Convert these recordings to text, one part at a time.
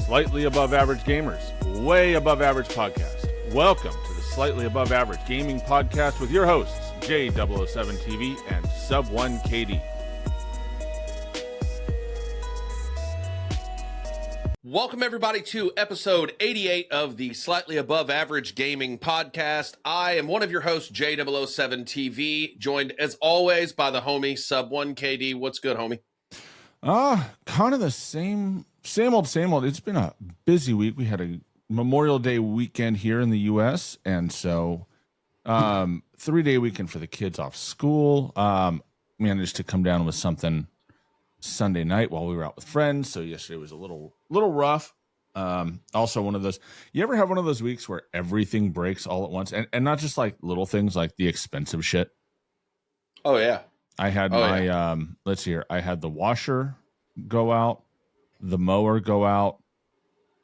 Slightly Above Average Gamers, Way Above Average Podcast. Welcome to the Slightly Above Average Gaming Podcast with your hosts, J007tv and Subone KD. Welcome, everybody, to episode 88 of the Slightly Above Average Gaming Podcast. I am one of your hosts, J007tv, joined, as always, by the homie, Subone KD. What's good, homie? Kind of the same old. It's been a busy week. We had a Memorial Day weekend here in the U.S., and so 3-day weekend for the kids off school. Managed to come down with something Sunday night while we were out with friends, so yesterday was a little rough. Also one of those, you ever have one of those weeks where everything breaks all at once, and not just like little things, like the expensive shit? Oh yeah, I had let's see here, I had the washer go out, the mower go out,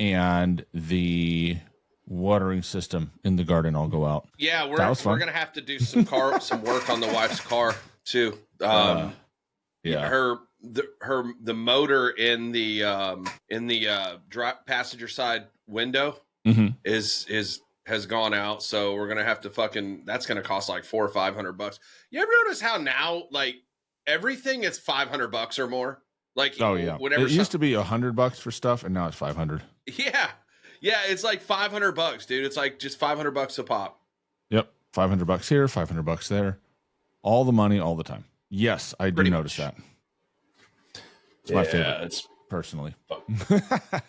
and the watering system in the garden all go out. Yeah, we're gonna have to do some work on the wife's car too. The motor in the passenger side window has gone out, so we're gonna have to that's gonna cost like $400 or $500. You ever notice how now like everything is $500 or more? Like, oh yeah, whatever. It used to be $100 for stuff, and now it's $500. Yeah, it's like $500, dude. It's like just $500 a pop. Yep, $500 here, $500 there, all the money, all the time. Yes, I do notice that. It's my favorite, personally.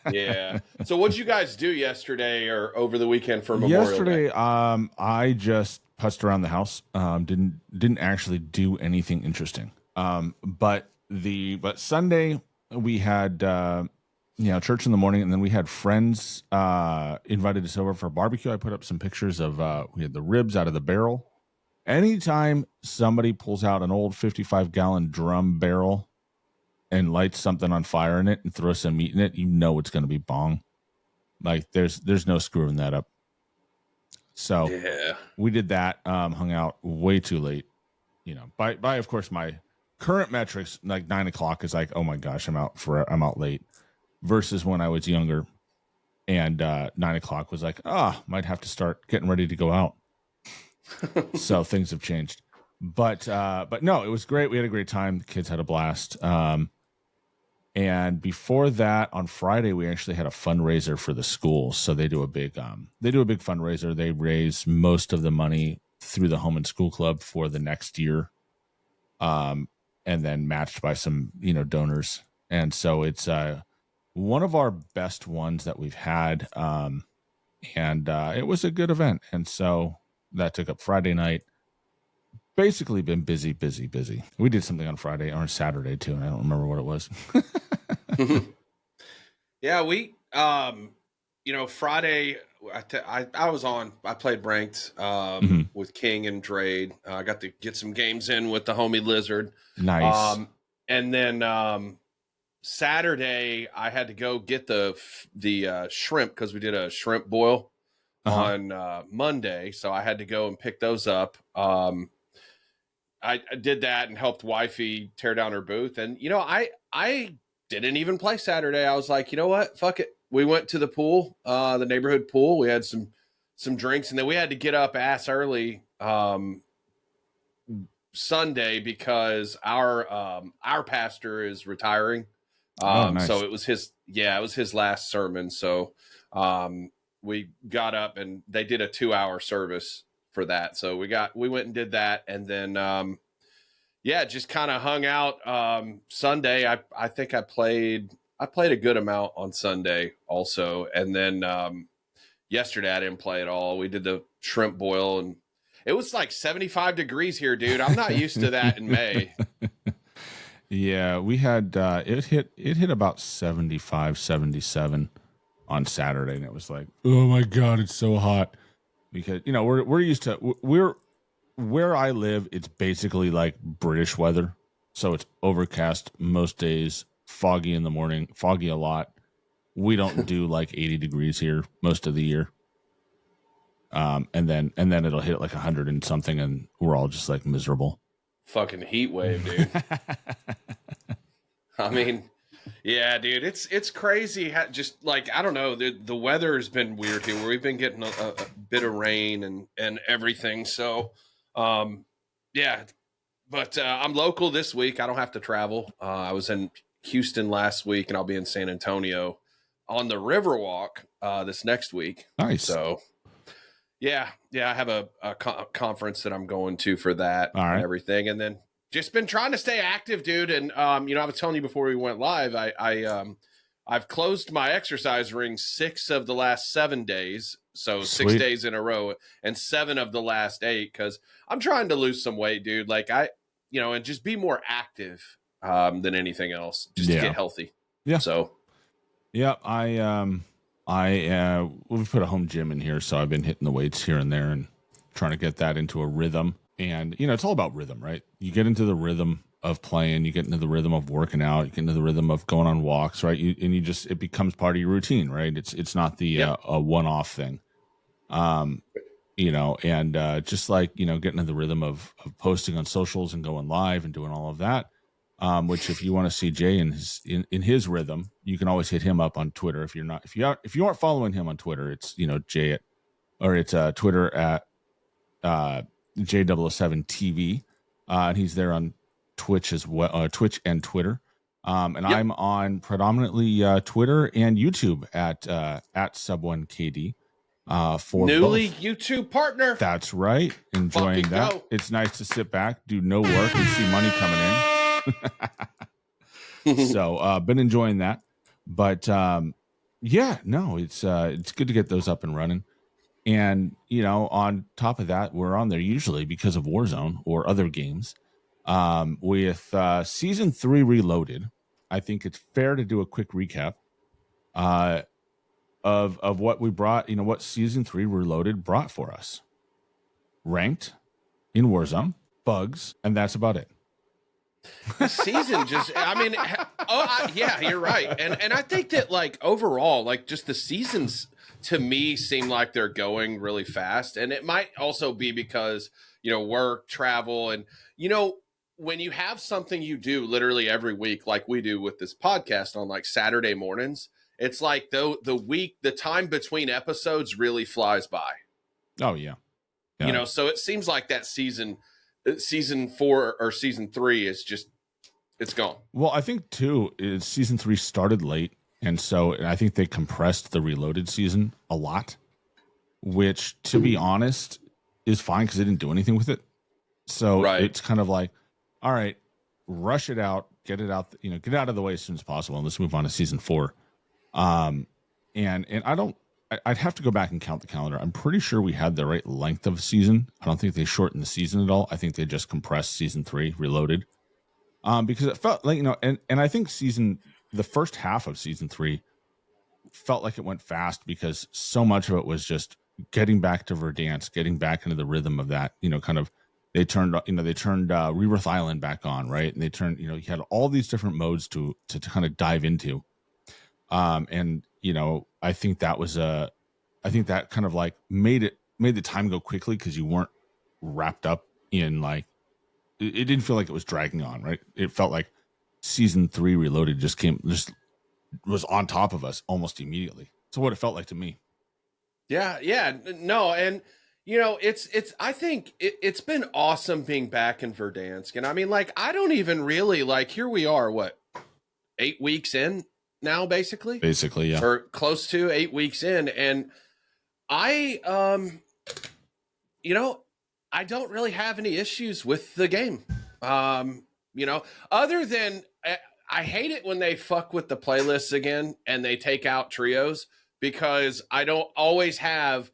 Yeah. So what'd you guys do yesterday or over the weekend for Memorial Day? I just putzed around the house. Didn't actually do anything interesting. But Sunday we had church in the morning, and then we had friends invited us over for a barbecue. I put up some pictures of we had the ribs out of the barrel. Anytime somebody pulls out an old 55-gallon drum barrel and lights something on fire in it and throws some meat in it, you know it's going to be bong. Like there's no screwing that up. So yeah, we did that. Hung out way too late. By of course my current metrics, like 9 o'clock is like, oh my gosh, I'm out late. Versus when I was younger, and 9 o'clock was like, might have to start getting ready to go out. So things have changed. But no, it was great. We had a great time. The kids had a blast. And before that, on Friday, we actually had a fundraiser for the schools. So they do a big fundraiser. They raise most of the money through the home and school club for the next year, and then matched by some donors. And so it's one of our best ones that we've had, and it was a good event. And so that took up Friday night. Basically been busy. We did something on Friday or Saturday too, and I don't remember what it was. Yeah, we Friday I played ranked with King and Drade. I got to get some games in with the homie Lizard. Nice. And then Saturday I had to go get the shrimp, because we did a shrimp boil on Monday, so I had to go and pick those up. I did that and helped wifey tear down her booth. And, I didn't even play Saturday. I was like, you know what? Fuck it. We went to the pool, the neighborhood pool. We had some drinks, and then we had to get up ass early Sunday because our pastor is retiring. Nice. So it was his last sermon. So we got up and they did a 2-hour service for that. So we went and did that, and then just kind of hung out. Sunday I think I played a good amount on Sunday also, and then yesterday I didn't play at all. We did the shrimp boil, and it was like 75 degrees here, dude. I'm not used to that in May. Yeah, we had it hit about 75, 77 on Saturday, and it was like, oh my god, it's so hot. Because we're used to where I live, it's basically like British weather. So it's overcast most days, foggy in the morning, foggy a lot. We don't do like 80 degrees here most of the year. And then it'll hit like 100 and something, and we're all just like miserable. Fucking heat wave, dude. I mean, Yeah, dude, it's crazy. Just like I don't know, the weather has been weird here, where we've been getting a bit of rain and everything. So, um, yeah, but I'm local this week. I don't have to travel. I was in Houston last week, and I'll be in San Antonio on the Riverwalk this next week. Nice. So, yeah, I have a conference that I'm going to for that All and right. everything, and then just been trying to stay active, dude. And I was telling you before we went live, I've closed my exercise ring 6 of the last 7 days, so six Sweet. days in a row, and 7 of the last 8, because I'm trying to lose some weight, dude. Like and just be more active than anything else, just to Yeah. get healthy. Yeah. So Yeah. We've put a home gym in here, so I've been hitting the weights here and there and trying to get that into a rhythm. And it's all about rhythm, right? You get into the rhythm of playing, you get into the rhythm of working out, you get into the rhythm of going on walks, right? It becomes part of your routine, right? It's not the yep. a one-off thing. Um, and just like getting into the rhythm of posting on socials and going live and doing all of that. Which if you want to see Jay in his rhythm, you can always hit him up on Twitter. If you aren't following him on Twitter, it's Jay it's Twitter at J007tv, and he's there on Twitch as well, Twitch and Twitter. And Yep. I'm on predominantly Twitter and YouTube at Subone KD for Newly both. YouTube partner. That's right. Enjoying Fucking that. go. It's nice to sit back, do no work, and see money coming in. So, been enjoying that. But yeah, no, it's good to get those up and running. And on top of that, we're on there usually because of Warzone or other games. With season 3 reloaded, I think it's fair to do a quick recap uh, of what we brought. What season 3 reloaded brought for us. Ranked in Warzone, bugs, and that's about it. The season just, I mean, yeah, you're right. And I think that, like, overall, like, just the seasons to me seem like they're going really fast. And it might also be because, work, travel, and, when you have something you do literally every week, like we do with this podcast on like Saturday mornings, it's like the time between episodes really flies by. Oh yeah. Yeah. So it seems like that season 4 or season 3 is just, it's gone. Well, I think too is season 3 started late, and so I think they compressed the reloaded season a lot, which, to be honest, is fine because they didn't do anything with it. So Right. it's kind of like, all right, rush it out, get it out, get it out of the way as soon as possible, and let's move on to season 4. And I'd have to go back and count the calendar. I'm pretty sure we had the right length of season. I don't think they shortened the season at all. I think they just compressed season 3 reloaded. Because it felt like, and I think the first half of season 3 felt like it went fast because so much of it was just getting back to Verdansk, getting back into the rhythm of that, kind of, they turned Rebirth Island back on, right? And they turned, you had all these different modes to kind of dive into. And I think that kind of like made the time go quickly because you weren't wrapped up in like, it didn't feel like it was dragging on, right? It felt like season 3 reloaded just was on top of us almost immediately. So what it felt like to me. Yeah, no, and it's I think it's been awesome being back in Verdansk. And I mean, like, I don't even really, like, here we are, what, 8 weeks in now, basically, Yeah. or close to 8 weeks in, and I I don't really have any issues with the game. Other than I hate it when they fuck with the playlists again and they take out trios, because I don't always have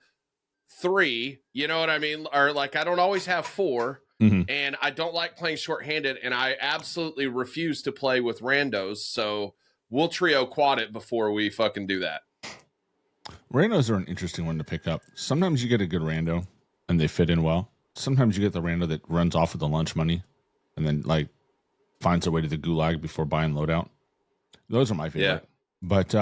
3, you know what I mean? Or like, I don't always have 4. Mm-hmm. And I don't like playing shorthanded, and I absolutely refuse to play with randos. So we'll trio quad it before we fucking do that. Randos are an interesting one to pick up. Sometimes you get a good rando and they fit in well. Sometimes you get the rando that runs off with the lunch money and then like finds their way to the gulag before buying loadout. Those are my favorite. Yeah. But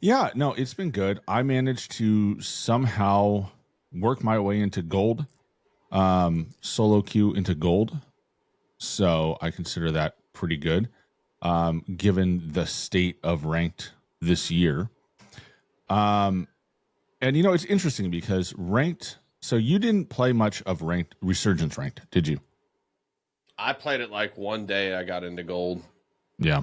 yeah, no, it's been good. I managed to somehow work my way into gold, solo queue into gold. So I consider that pretty good. given the state of ranked this year. And it's interesting because ranked. So you didn't play much of ranked Resurgence ranked, did you? I played it like one day. I got into gold. Yeah.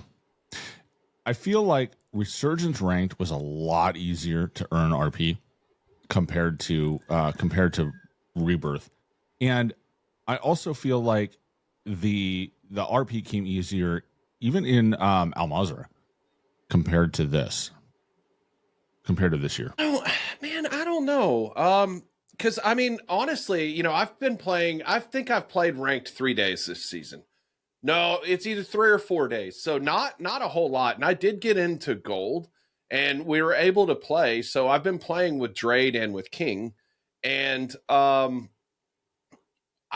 I feel like Resurgence ranked was a lot easier to earn RP compared to Rebirth, and I also feel like the RP came easier even in Al Mazrah compared to this year. Oh man, I don't know. Because I mean, honestly, I've been playing. I think I've played ranked 3 days this season. No, it's either 3 or 4 days. So not a whole lot. And I did get into gold and we were able to play. So I've been playing with Drade and with King. And I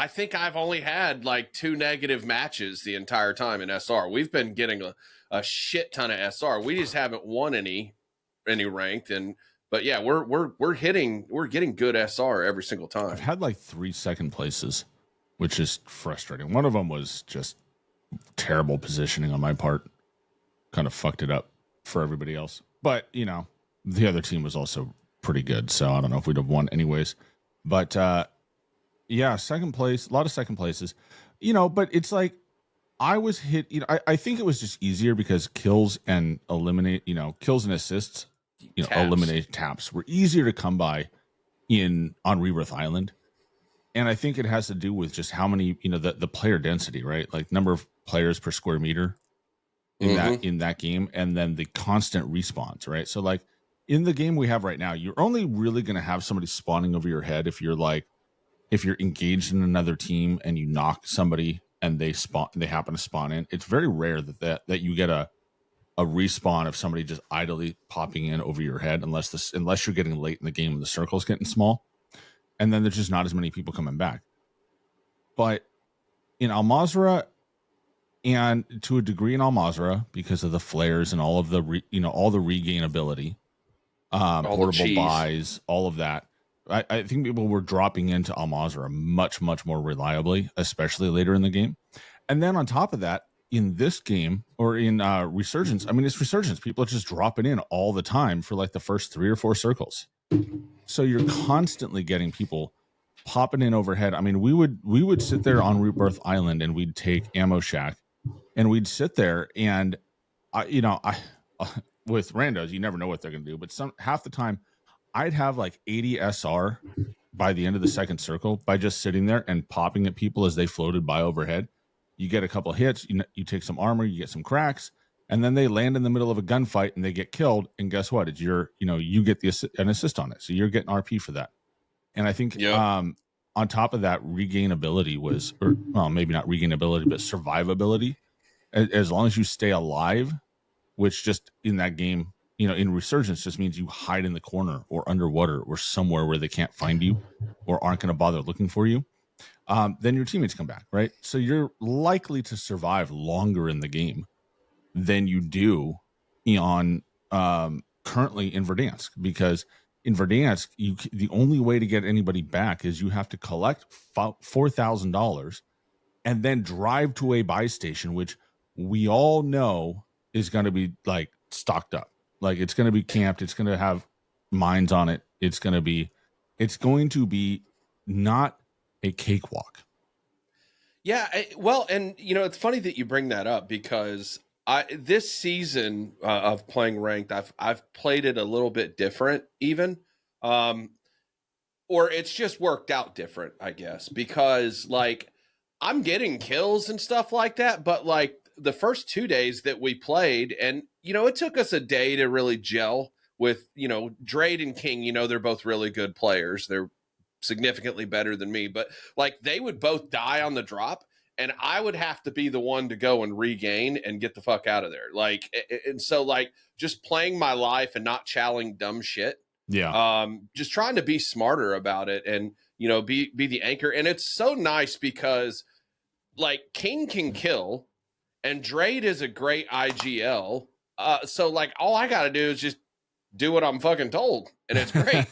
think I've only had like 2 negative matches the entire time in SR. We've been getting a shit ton of SR. We just haven't won any ranked. But yeah, we're getting good SR every single time. I've had like 3 second places, which is frustrating. One of them was just terrible positioning on my part, kind of fucked it up for everybody else. But the other team was also pretty good, so I don't know if we'd have won anyways. But yeah, second place, a lot of second places, but it's like I was hit. I think it was just easier because kills and assists, eliminate taps were easier to come by on Rebirth Island. And I think it has to do with just how many, the player density, right? Like number of players per square meter in that game, and then the constant respawns, right? So like in the game we have right now, you're only really going to have somebody spawning over your head if you're engaged in another team and you knock somebody and they happen to spawn in. It's very rare that you get a respawn of somebody just idly popping in over your head, unless you're getting late in the game and the circle's getting small. And then there's just not as many people coming back. But in Al Mazrah, and to a degree in Al Mazrah, because of the flares and all of the all the regain ability, portable buys, all of that, I think people were dropping into Al Mazrah much, much more reliably, especially later in the game. And then on top of that, in this game or in Resurgence, I mean, it's Resurgence. People are just dropping in all the time for like the first 3 or 4 circles. So you're constantly getting people popping in overhead. I mean, we would sit there on Rebirth Island and we'd take Ammo Shack and we'd sit there and with randos, you never know what they're going to do. But half the time I'd have like 80 SR by the end of the second circle by just sitting there and popping at people as they floated by overhead. You get a couple hits, you take some armor, you get some cracks, and then they land in the middle of a gunfight and they get killed. And guess what? It's you get an assist on it. So you're getting RP for that. And I think on top of that, regainability maybe not regainability, but survivability. As long as you stay alive, which just in that game, in Resurgence just means you hide in the corner or underwater or somewhere where they can't find you or aren't going to bother looking for you. Then your teammates come back, right? So you're likely to survive longer in the game than you do on currently in Verdansk, because in Verdansk, the only way to get anybody back is you have to collect $4,000 and then drive to a buy station, which we all know is going to be like stocked up. Like it's going to be camped. It's going to have mines on it. It's going to be not a cakewalk. Yeah, well, and it's funny that you bring that up because this season of playing ranked, I've played it a little bit different, even, or it's just worked out different, I guess, because like I'm getting kills and stuff like that, but like the first 2 days that we played, and it took us a day to really gel with Drade and King. They're both really good players. They're significantly better than me, but like they would both die on the drop and I would have to be the one to go and regain and get the fuck out of there. Like, and so like just playing my life and not challenging dumb shit. Yeah. Just trying to be smarter about it and, be the anchor. And it's so nice because like King can kill and Drade is a great IGL. So like all I got to do is just do what I'm fucking told, and it's great.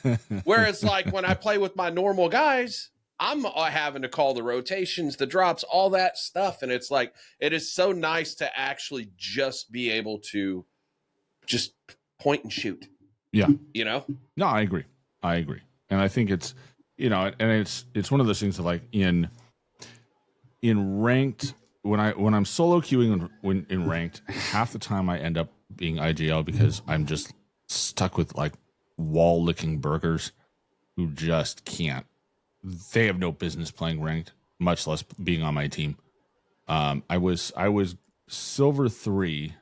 Whereas like when I play with my normal guys, I'm having to call the rotations, the drops, all that stuff. And it's like, it is so nice to actually just be able to just point and shoot. Yeah. You know? No, I agree. And I think it's, and it's one of those things of like in ranked, when I'm solo queuing when in ranked, half the time I end up being IGL because I'm just stuck with like wall licking burgers who just can't. They have no business playing ranked, much less being on my team. I was silver 3,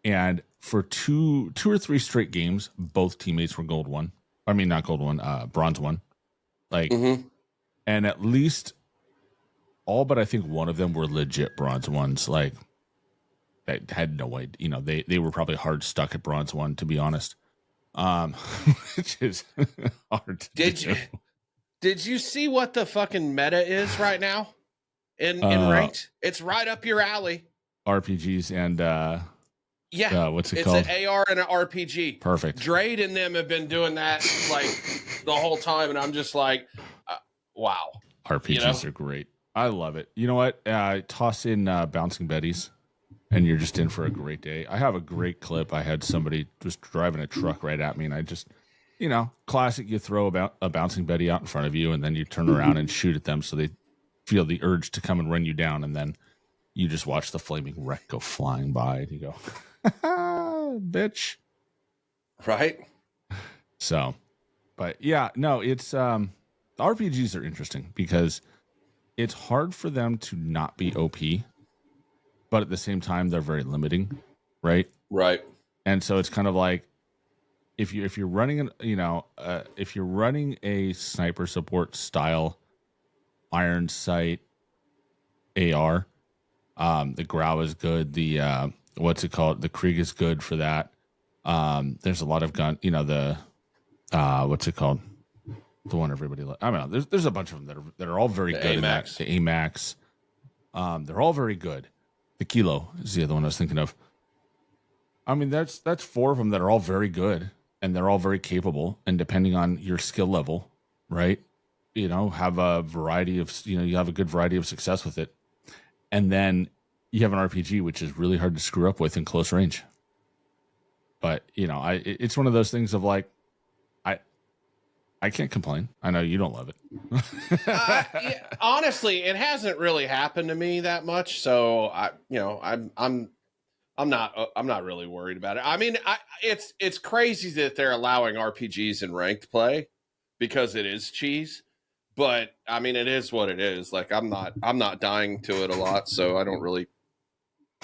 and for two or three straight games, both teammates were gold 1. I mean, not gold 1, bronze 1. Like, and at least all but I think one of them were legit bronze 1s. Like, I had no idea. They were probably hard stuck at bronze 1, to be honest. Which is hard to do. Did you see what the fucking meta is right now in ranked? It's right up your alley. RPGs and what's it it's called? It's an AR and an RPG. Perfect. Drade and them have been doing that like the whole time, and I'm just like, wow. RPGs are great. I love it. You know what? Toss in Bouncing Betties, and you're just in for a great day. I have a great clip. I had somebody just driving a truck right at me, and I just, classic. You throw a Bouncing Betty out in front of you, and then you turn around and shoot at them so they feel the urge to come and run you down, and then you just watch the flaming wreck go flying by, and you go, bitch. Right? So, but yeah, no, it's RPGs are interesting because it's hard for them to not be OP, but at the same time they're very limiting, right? Right. And so it's kind of like if you're running if you're running a sniper support style iron sight AR, the Grau is good. The what's it called? The Krieg is good for that. There's a lot of gun. The what's it called? The one everybody. I don't know. There's a bunch of them that are all very good. In that. The AMAX. They're all very good. The Kilo is the other one I was thinking of. I mean, that's 4 of them that are all very good and they're all very capable. And depending on your skill level, right? Have a variety of you have a good variety of success with it. And then you have an RPG, which is really hard to screw up with in close range. But, it's one of those things of like, I can't complain. I know you don't love it. Yeah, honestly, it hasn't really happened to me that much. So I'm not really worried about it. I mean, it's crazy that they're allowing RPGs in ranked play because it is cheese. But I mean, it is what it is. Like I'm not dying to it a lot, so I don't really.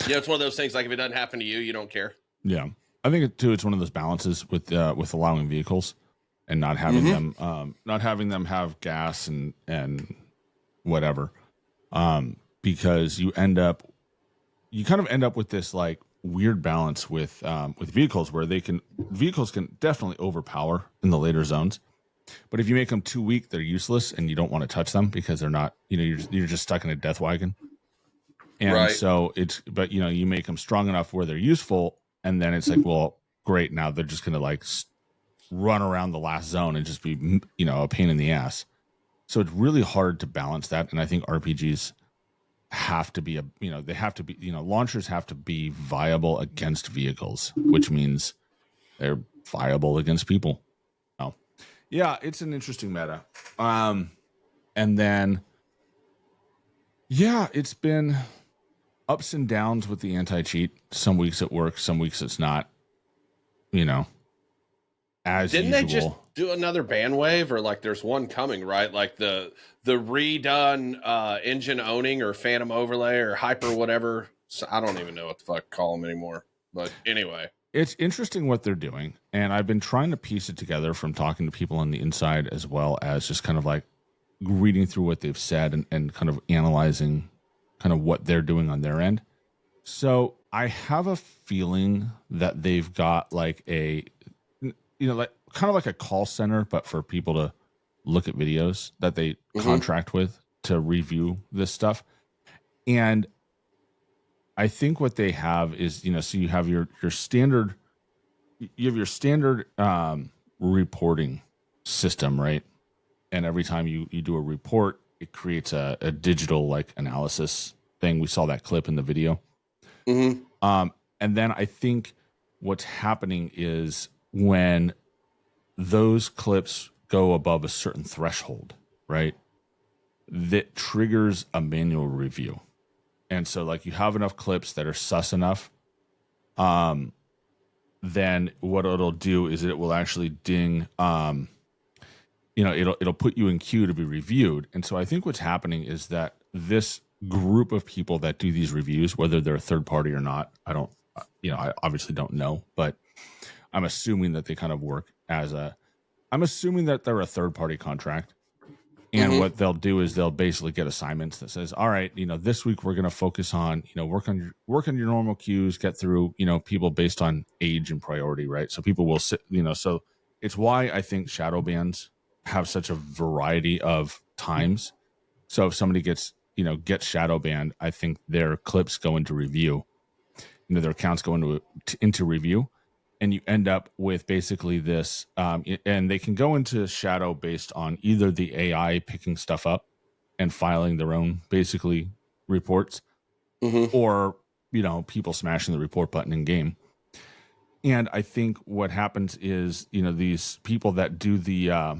It's one of those things. Like if it doesn't happen to you, you don't care. Yeah, I think it's one of those balances with allowing vehicles and not having them have gas and whatever, because you kind of end up with this like weird balance with vehicles where vehicles can definitely overpower in the later zones. But if you make them too weak, they're useless, and you don't want to touch them because they're not. You're just stuck in a death wagon. And right. So but you make them strong enough where they're useful, and then it's like, well, great. Now they're just gonna like run around the last zone and just be a pain in the ass. So it's really hard to balance that, and I think RPGs have to be they have to be launchers have to be viable against vehicles, which means they're viable against people. Yeah, it's an interesting meta. And then, it's been ups and downs with the anti-cheat. Some weeks it works, some weeks it's not. As Didn't usual. They just do another ban wave, or like there's one coming, right? Like the redone engine owning or phantom overlay or hyper whatever. I don't even know what the fuck to call them anymore. But anyway. It's interesting what they're doing, and I've been trying to piece it together from talking to people on the inside as well as just kind of like reading through what they've said and kind of analyzing kind of what they're doing on their end. So I have a feeling that they've got like like kind of like a call center, but for people to look at videos that they contract with to review this stuff. And I think what they have is, so you have your standard, reporting system, right? and every time you do a report, it creates a digital like analysis thing. We saw that clip in the video. Mm-hmm. And then I think what's happening is when those clips go above a certain threshold, right, that triggers a manual review. And so like you have enough clips that are sus enough, then what it'll do is it will actually ding, it'll put you in queue to be reviewed. And so I think what's happening is that this group of people that do these reviews, whether they're a third party or not, I obviously don't know, but I'm assuming that they kind of work I'm assuming that they're a third party contract. And Mm-hmm. what they'll do is they'll basically get assignments that says, all right, this week we're going to focus on, work on your normal queues, get through, people based on age and priority, right? So people will sit, so it's why I think shadow bans have such a variety of times. So if somebody gets shadow banned, I think their clips go into review, their accounts go into review, and you end up with basically this, and they can go into shadow based on either the AI picking stuff up and filing their own basically reports, Mm-hmm. or people smashing the report button in game. And I think what happens is these people that do the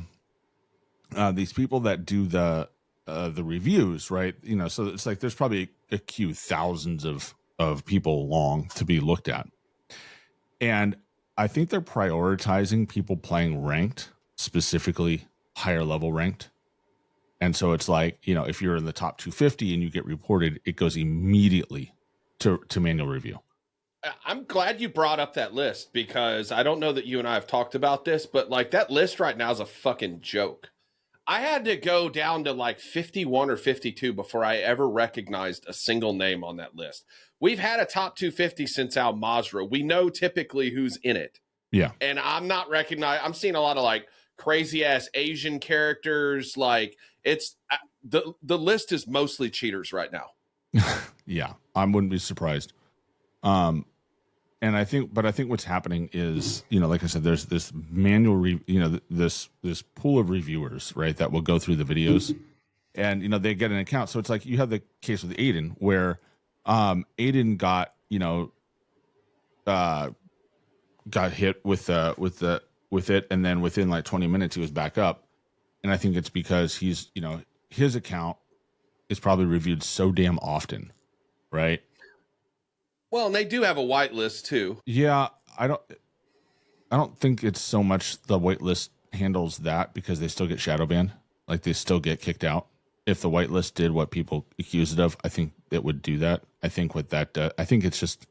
reviews, right? So it's like there's probably a queue thousands of people long to be looked at, and I think they're prioritizing people playing ranked, specifically higher level ranked. And so it's like, if you're in the top 250 and you get reported, it goes immediately to manual review. I'm glad you brought up that list, because I don't know that you and I have talked about this, but like that list right now is a fucking joke. I had to go down to like 51 or 52 before I ever recognized a single name on that list. We've had a top 250 since Al Mazrah. We know typically who's in it. Yeah. And I'm not recognized. I'm seeing a lot of like crazy ass Asian characters. Like it's the list is mostly cheaters right now. Yeah. I wouldn't be surprised. And I think what's happening is, like I said, there's this manual, this pool of reviewers, right, that will go through the videos, and they get an account. So it's like you have the case with Aiden, where Aiden got got hit with it, and then within like 20 minutes he was back up. And I think it's because he's his account is probably reviewed so damn often, right? Well, and they do have a whitelist too. Yeah, I don't think it's so much the whitelist handles that, because they still get shadow banned. Like they still get kicked out. If the whitelist did what people accuse it of, I think it would do that. I think what that I think it's just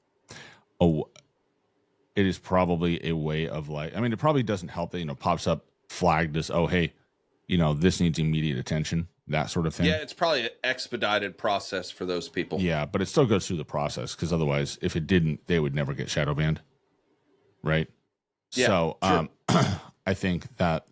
it is probably a way of like, I mean, it probably doesn't help that, pops up flagged as, oh, hey, this needs immediate attention, that sort of thing. Yeah, it's probably an expedited process for those people. Yeah, but it still goes through the process, because otherwise, if it didn't, they would never get shadow banned. Right. Yeah, So, sure. I think that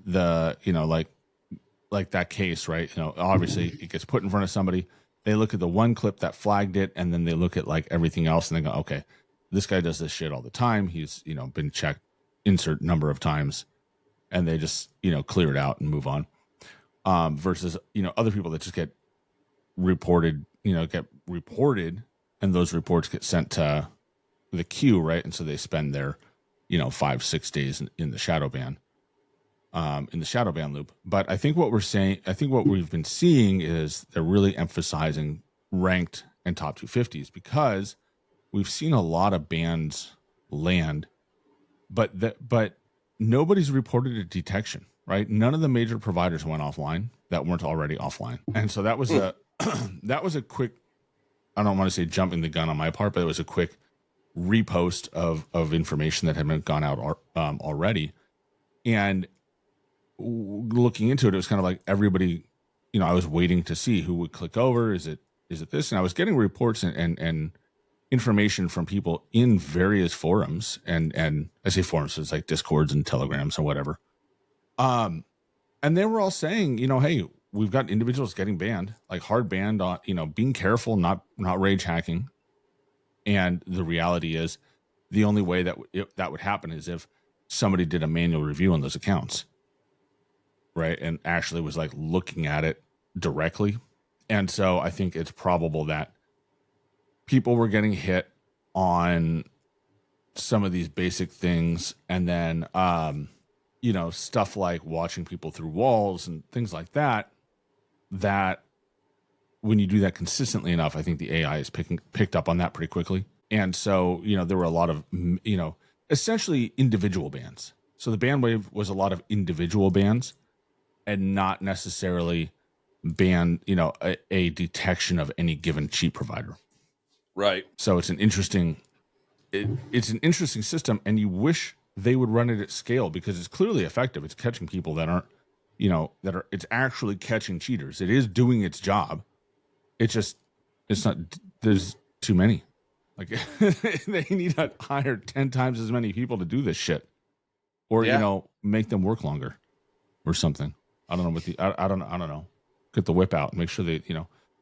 like that case, right? Obviously it gets put in front of somebody. They look at the one clip that flagged it, and then they look at like everything else, and they go, okay, this guy does this shit all the time. He's been checked insert number of times, and they just clear it out and move on. Versus other people that just get reported, and those reports get sent to the queue, right? And so they spend their 5-6 days in the shadow ban. In the shadow ban loop. But I think what we've been seeing is they're really emphasizing ranked and top 250s, because we've seen a lot of bans land, but nobody's reported a detection, right? None of the major providers went offline that weren't already offline. And so that was that was a quick, I don't want to say jumping the gun on my part, but it was a quick repost of information that had been gone out already. And looking into it, it was kind of like everybody, I was waiting to see who would click over. Is it this? And I was getting reports and information from people in various forums, and I say forums, so it's like Discords and Telegrams or whatever. And they were all saying, hey, we've got individuals getting banned, like hard banned on, being careful, not rage hacking. And the reality is, the only way that that would happen is if somebody did a manual review on those accounts. right? And actually was like looking at it directly. And so I think it's probable that people were getting hit on some of these basic things, and then stuff like watching people through walls and things like that, that when you do that consistently enough, I think the AI is picked up on that pretty quickly. And so there were a lot of essentially individual bans. So the ban wave was a lot of individual bans and not necessarily a detection of any given cheat provider. Right. So it's an interesting system, and you wish they would run it at scale because it's clearly effective. It's catching people that aren't, it's actually catching cheaters. It is doing its job. It's not, there's too many. Like they need to hire 10 times as many people to do this shit, or, make them work longer or something. I don't know I don't know. Get the whip out and make sure they,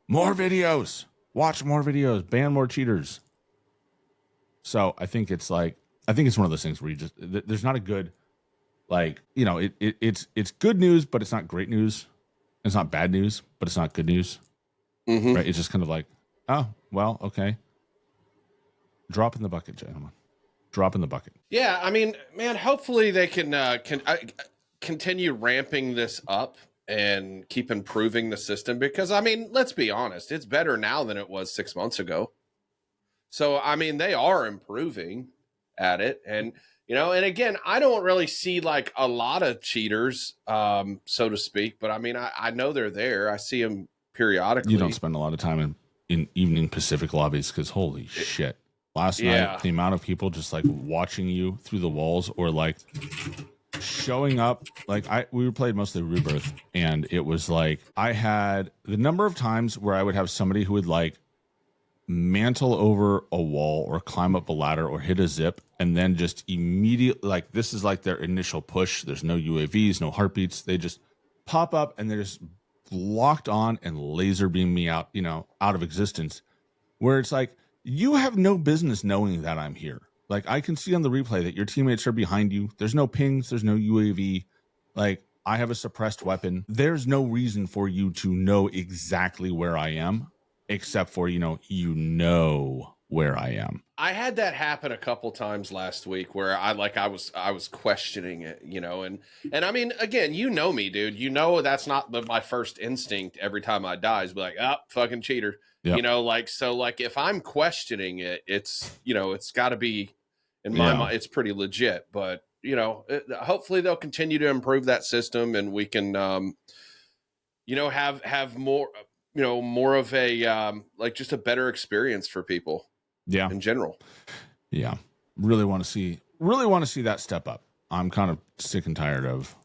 more videos, watch more videos, ban more cheaters. So I think it's one of those things where there's not a good, it's good news, but it's not great news. It's not bad news, but it's not good news. Mm-hmm. Right? It's just kind of like, oh, well, okay. Drop in the bucket, gentlemen. Drop in the bucket. Yeah, I mean, man, hopefully they can continue ramping this up and keep improving the system because, I mean, let's be honest, it's better now than it was 6 months ago. So, I mean, they are improving at it. And, and again, I don't really see like a lot of cheaters, so to speak, but I mean, I know they're there. I see them periodically. You don't spend a lot of time in evening Pacific lobbies because holy shit. Last night, the amount of people just like watching you through the walls or like showing up, like we played mostly Rebirth, and it was like I had the number of times where I would have somebody who would like mantle over a wall or climb up a ladder or hit a zip and then just immediately, like, this is like their initial push. There's no UAVs, no heartbeats. They just pop up and they're just locked on and laser beam me out, out of existence, where it's like, you have no business knowing that I'm here. Like, I can see on the replay that your teammates are behind you. There's no pings. There's no UAV. Like, I have a suppressed weapon. There's no reason for you to know exactly where I am, except for, where I am. I had that happen a couple times last week where I was questioning it, and I mean, again, me, dude, that's not my first instinct every time I die is be like, oh, fucking cheater. Yep. So if I'm questioning it, it's, it's gotta be in my mind, it's pretty legit, but hopefully they'll continue to improve that system and we can, have more, more of a, just a better experience for people. Yeah. In general. Yeah. Really want to see that step up. I'm kind of sick and tired of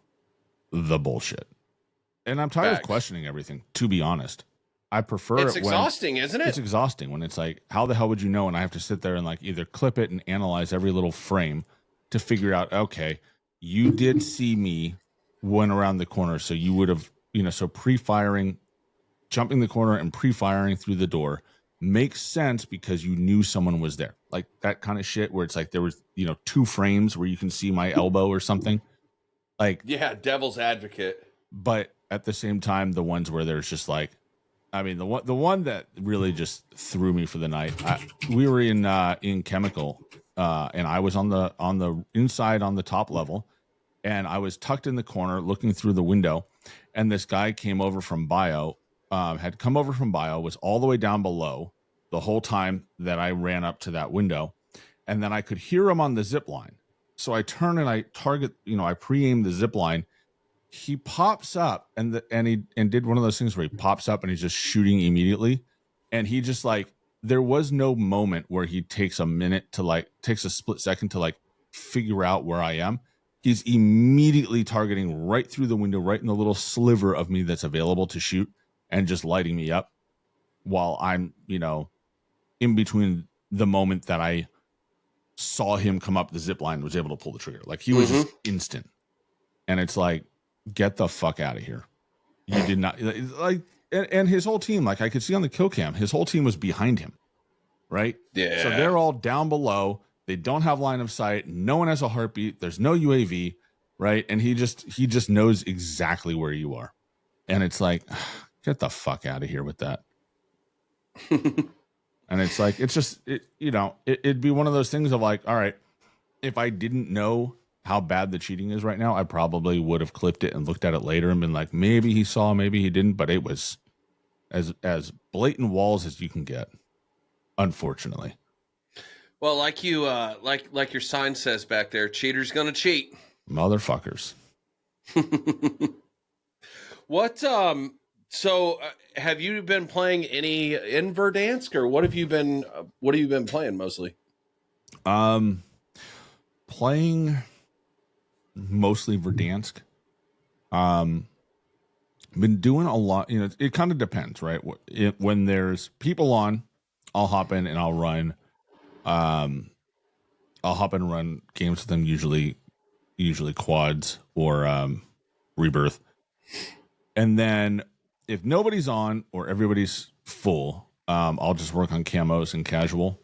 the bullshit. And I'm tired of questioning everything, to be honest. I prefer it's exhausting, isn't it? It's exhausting when it's like, how the hell would you know? And I have to sit there and like either clip it and analyze every little frame to figure out, okay, you did see me when around the corner. So you would have, so pre-firing, jumping the corner and pre-firing through the door makes sense because you knew someone was there. Like that kind of shit where it's like there was, 2 frames where you can see my elbow or something. Like, yeah, devil's advocate. But at the same time, the ones where there's just like, I mean, the one that really just threw me for the night. We were in chemical, and I was on the inside on the top level, and I was tucked in the corner looking through the window, and this guy came over from bio. Had come over from bio, was all the way down below the whole time that I ran up to that window. And then I could hear him on the zip line. So I turn and I target, I pre-aim the zip line. He pops up and did one of those things where he pops up and he's just shooting immediately. And he just like, there was no moment where he takes a split second to like figure out where I am. He's immediately targeting right through the window, right in the little sliver of me that's available to shoot, and just lighting me up while I'm, in between the moment that I saw him come up the zip line, was able to pull the trigger. Like he was just instant. And it's like, get the fuck out of here. You did not like, and his whole team, like I could see on the kill cam, his whole team was behind him. Right. Yeah. So they're all down below. They don't have line of sight. No one has a heartbeat. There's no UAV. right? And he just knows exactly where you are. And it's like, get the fuck out of here with that. And it's like, it's just, it'd be one of those things of like, all right, if I didn't know how bad the cheating is right now, I probably would have clipped it and looked at it later and been like, maybe he saw, maybe he didn't, but it was as blatant walls as you can get, unfortunately. Well, like you, like your sign says back there, cheater's gonna cheat. Motherfuckers. What so have you been playing any in Verdansk, or what have you been playing mostly? Playing mostly Verdansk. Been doing a lot, it kind of depends, right? When there's people on, I'll hop in and I'll run and run games with them, usually quads or rebirth. And then if nobody's on or everybody's full, I'll just work on camos and casual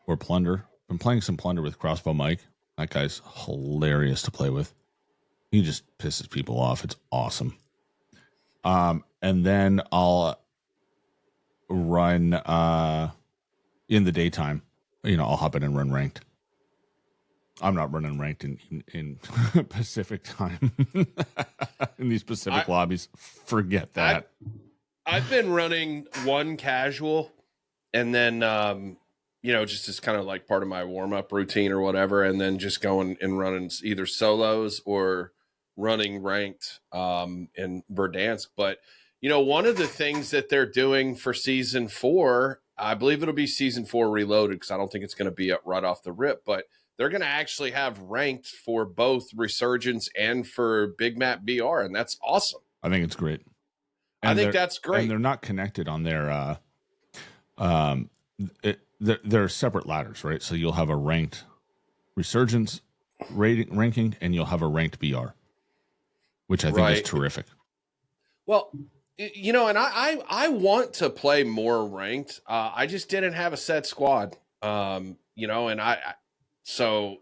or plunder. Been playing some plunder with Crossbow Mike. That guy's hilarious to play with. He just pisses people off. It's awesome. And then I'll run in the daytime. I'll hop in and run ranked. I'm not running ranked in Pacific time. In these Pacific lobbies. Forget that. I've been running one casual and then just as kind of like part of my warm-up routine or whatever, and then just going and running either solos or running ranked in Verdansk. But one of the things that they're doing for season 4, I believe it'll be season 4 reloaded, because I don't think it's going to be up right off the rip, but they're going to actually have ranked for both Resurgence and for Big Map BR, and that's awesome. I think it's great. I think that's great. And they're not connected on their they're separate ladders, right? So you'll have a ranked Resurgence ranking, and you'll have a ranked BR, which I think is terrific. Well, and I want to play more ranked. I just didn't have a set squad, and so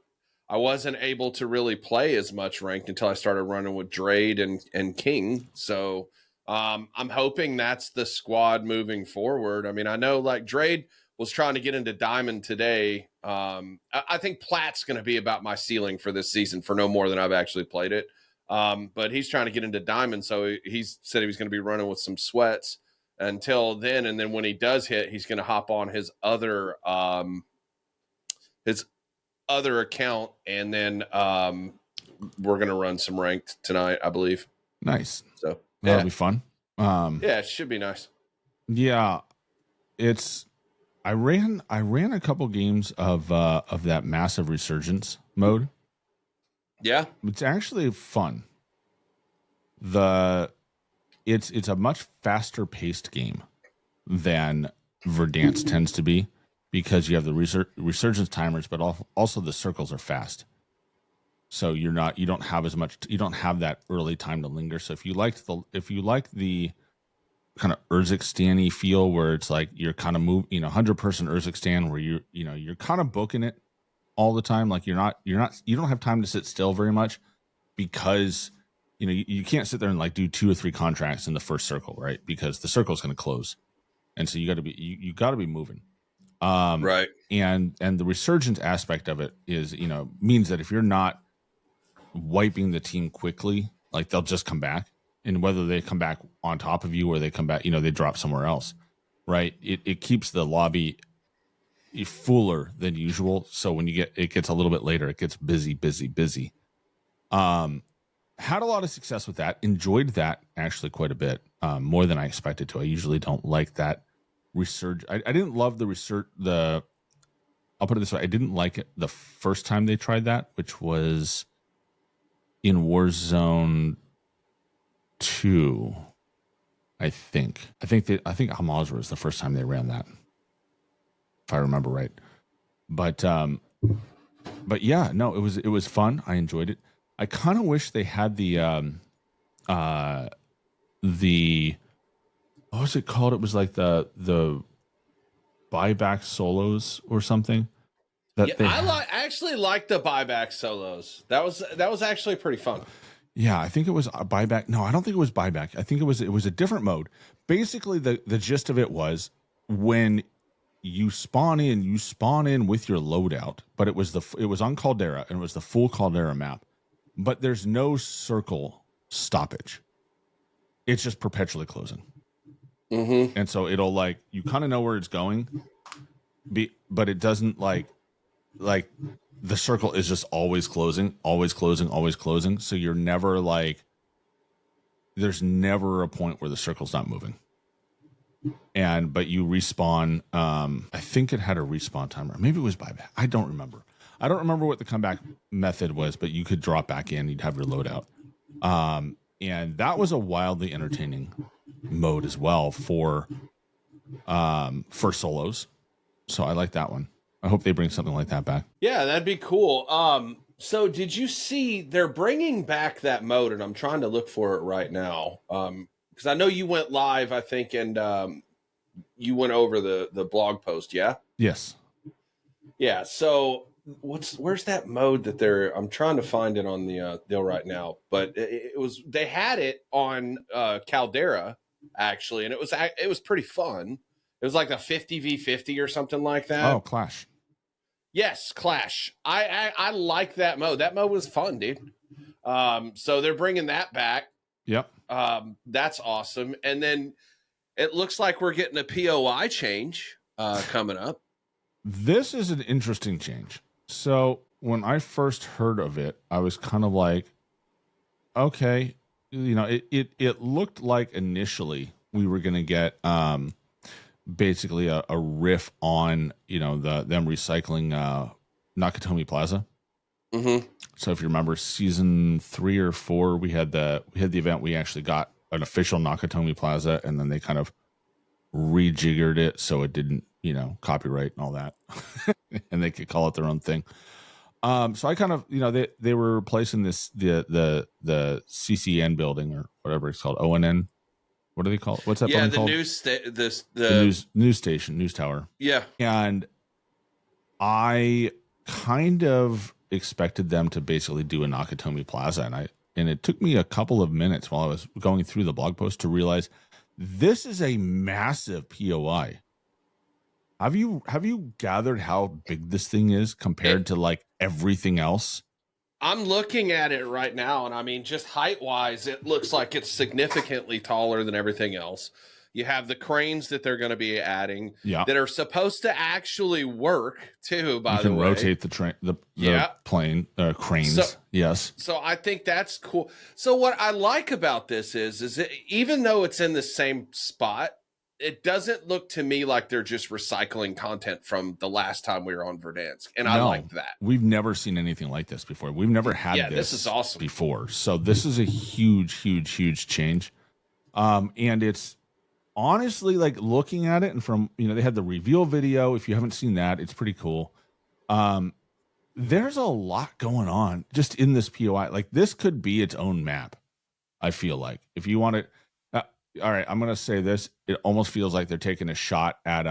I wasn't able to really play as much ranked until I started running with Drade and King. So I'm hoping that's the squad moving forward. I mean, I know like Drade was trying to get into Diamond today. I think Plat's going to be about my ceiling for this season for no more than I've actually played it. But he's trying to get into Diamond, so he said he was going to be running with some sweats until then. And then when he does hit, he's going to hop on his other account, and then we're going to run some ranked tonight, I believe. Nice. So that'll be fun. Yeah, it should be nice. Yeah, I ran a couple games of that massive Resurgence mode. Yeah, it's actually fun. It's a much faster paced game than Verdansk tends to be, because you have the Resurgence timers, but also the circles are fast. So you don't have that early time to linger. So if you like the kind of Urzikstan-y feel, where it's like you're kind of 100-person Urzikstan, where you're kind of booking it all the time. Like you don't have time to sit still very much, because you can't sit there and like do 2 or 3 contracts in the first circle, right? Because the circle is going to close, and so you got to be moving. Right. And the Resurgence aspect of it is means that if you're not wiping the team quickly, like they'll just come back, and whether they come back on top of you or they come back, they drop somewhere else, right? It keeps the lobby fuller than usual. So when it gets a little bit later, it gets busy. Had a lot of success with that. Enjoyed that actually quite a bit, more than I expected to. I usually don't like that resurge. I didn't love I'll put it this way. I didn't like it the first time they tried that, which was in Warzone 2. I think Hamaz was the first time they ran that, if I remember right. But yeah, no, it was fun. I enjoyed it. I kind of wish they had the what was it called? It was like the buyback solos or something. I actually like the buyback solos. That was actually pretty fun. Yeah, I think it was a buyback. No, I don't think it was buyback. I think it was a different mode. Basically, the gist of it was when you spawn in with your loadout, but it was on Caldera and it was the full Caldera map. But there's no circle stoppage. It's just perpetually closing. Mm-hmm. And so it'll like you kind of know where it's going, but it doesn't like the circle is just always closing, always closing, always closing. So you're never like there's never a point where the circle's not moving. But you respawn. I think it had a respawn timer. Maybe it was buyback. I don't remember. I don't remember what the comeback method was, but you could drop back in. You'd have your loadout. And that was a wildly entertaining mode as well for solos. So I like that one. I hope they bring something like that back. Yeah, that'd be cool. So did you see they're bringing back that mode, and I'm trying to look for it right now. Because I know you went live, I think, and you went over the blog post. Yeah. Yes. Yeah. So where's that mode that I'm trying to find it on the deal right now, but they had it on Caldera actually, and it was pretty fun. It was like a 50v50 or something like that. Oh, Clash. Yes, Clash. I like that mode. That mode was fun, dude. So they're bringing that back. Yep. That's awesome. And then it looks like we're getting a POI change coming up. This is an interesting change. So when I first heard of it, I was kind of like, okay, it looked like initially we were going to get basically a riff on them recycling Nakatomi Plaza. Mm-hmm. So if you remember season 3 or 4, we had the event. We actually got an official Nakatomi Plaza, and then they kind of rejiggered it so it didn't copyright and all that, and they could call it their own thing. So I kind of they were replacing the CCN building or whatever it's called, ONN. What do they call it? What's that building called? The news station, news tower. Yeah. And I kind of expected them to basically do a Nakatomi Plaza, and it took me a couple of minutes while I was going through the blog post to realize this is a massive POI. Have you gathered how big this thing is compared to like everything else? I'm looking at it right now, and I mean, just height wise, it looks like it's significantly taller than everything else. You have the cranes that they're going to be adding that are supposed to actually work too. By the way, you can rotate the train, the plane, cranes. Yes. So I think that's cool. So what I like about this is it, even though it's in the same spot, it doesn't look to me like they're just recycling content from the last time we were on Verdansk. And I like that. We've never seen anything like this before. We've never had this is awesome before. So this is a huge, huge, huge change. And it's honestly like looking at it and from, they had the reveal video. If you haven't seen that, it's pretty cool. There's a lot going on just in this POI. Like this could be its own map. I feel like if you want it, all right, I'm gonna say this. It almost feels like they're taking a shot at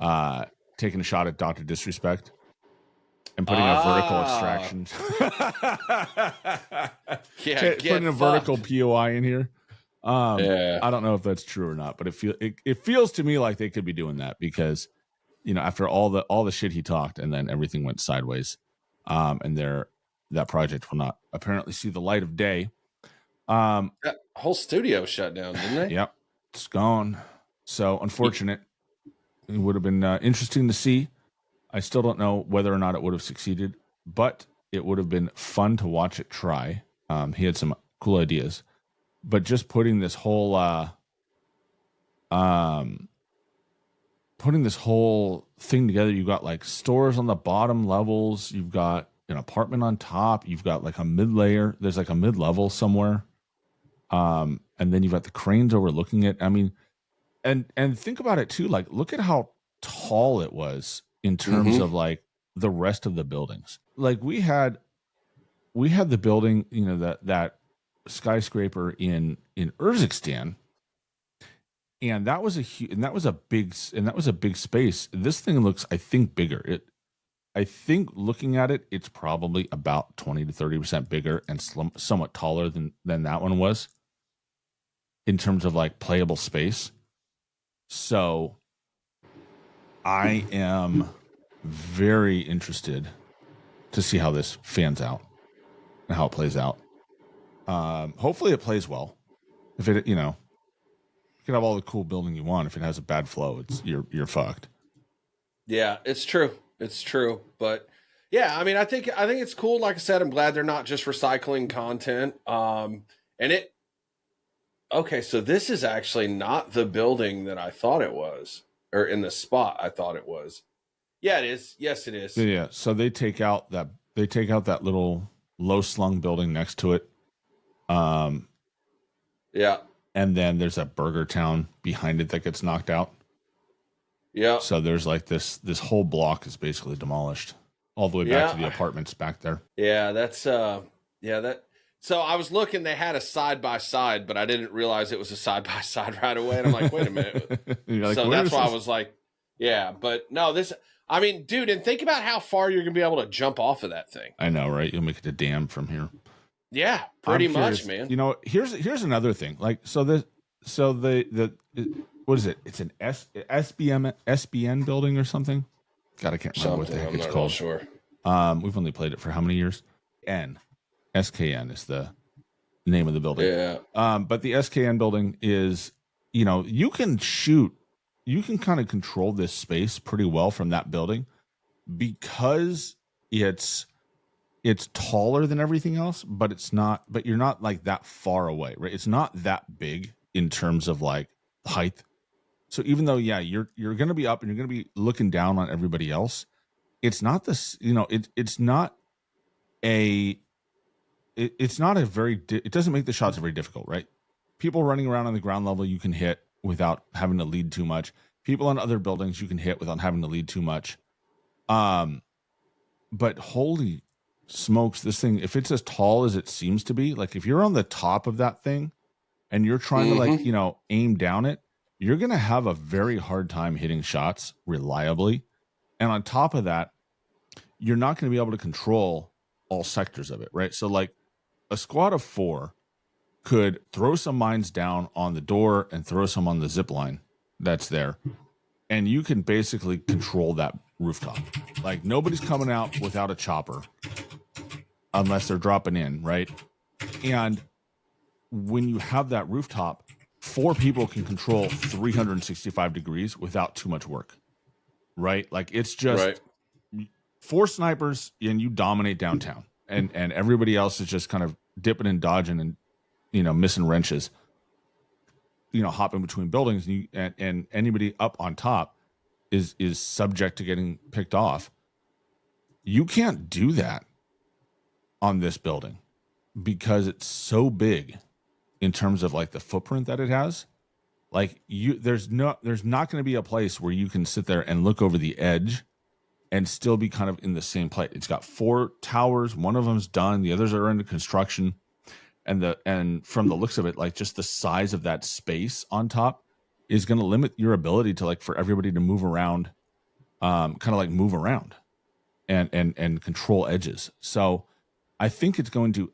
Dr. Disrespect and putting a vertical extraction. Putting a vertical POI in here. I don't know if that's true or not, but it feels to me like they could be doing that because after all the shit he talked and then everything went sideways, and that project will not apparently see the light of day. That whole studio shut down, didn't they? Yep, it's gone. So unfortunate. It would have been interesting to see. I still don't know whether or not it would have succeeded, but it would have been fun to watch it try. He had some cool ideas, but just putting this whole thing together. You've got like stores on the bottom levels. You've got an apartment on top. You've got like a mid layer. There's like a mid level somewhere. And then you've got the cranes overlooking it. I mean, and think about it too. Like, look at how tall it was in terms of like the rest of the buildings. Like we had the building, that skyscraper in Urzikstan, and that was a big space. This thing looks, I think, bigger. I think looking at it, it's probably about 20 to 30% bigger and somewhat taller than that one was in terms of like playable space. So I am very interested to see how this fans out and how it plays out. Hopefully it plays well. If it, you know, you can have all the cool building you want. If it has a bad flow, it's you're fucked. Yeah, it's true. It's true. But yeah, I mean, I think it's cool. Like I said, I'm glad they're not just recycling content. And it okay, so this is actually not the building that I thought it was, or in the spot I thought it was. Yeah, it is. Yes, it is. Yeah. So they take out that little low slung building next to it. Um, Yeah. and then there's a burger town behind it that gets knocked out. Yeah. So there's like this whole block is basically demolished all the way back to the Yeah. apartments back there. Yeah, that's yeah, that so I was looking, they had a side by side, but I didn't realize it was a side by side right away. And I'm like, wait a minute. You're like, So where that's is why I this? was like, yeah, but no, this I mean, dude, and think about how far you're gonna be able to jump off of that thing. I know, right? You'll make it a dam from here. Yeah, I'm pretty much, curious. man. You know, here's another thing. Like, so the what is it? It's an SBN building or something. God, I can't remember what the heck I'm it's not real called. sure. We've only played it for how many years? SKN is the name of the building. Yeah. But the SKN building is, you know, you can kind of control this space pretty well from that building because it's taller than everything else, but you're not like that far away, right? It's not that big in terms of like height. So even though, yeah, you're going to be up and you're going to be looking down on everybody else, it's not this, you know, it's not a, it's not a very, it doesn't make the shots very difficult, right? People running around on the ground level, you can hit without having to lead too much. People on other buildings, you can hit without having to lead too much. But holy smokes, this thing, if it's as tall as it seems to be, like if you're on the top of that thing and you're trying to like, you know, aim down it, you're going to have a very hard time hitting shots reliably. And on top of that, you're not going to be able to control all sectors of it, right? So like a squad of 4 could throw some mines down on the door and throw some on the zip line that's there. And you can basically control that rooftop. Like nobody's coming out without a chopper unless they're dropping in, right? And when you have that rooftop, 4 people can control 365 degrees without too much work, right? Like it's just Right. 4 snipers and you dominate downtown, and everybody else is just kind of dipping and dodging and, you know, missing wrenches, you know, hopping between buildings, and anybody up on top is subject to getting picked off. You can't do that on this building because it's so big in terms of like the footprint that it has. Like there's not going to be a place where you can sit there and look over the edge and still be kind of in the same place. It's got 4 towers. One of them's done. The others are under construction. And from the looks of it, like just the size of that space on top is going to limit your ability to like for everybody to move around, kind of like move around and control edges. So I think it's going to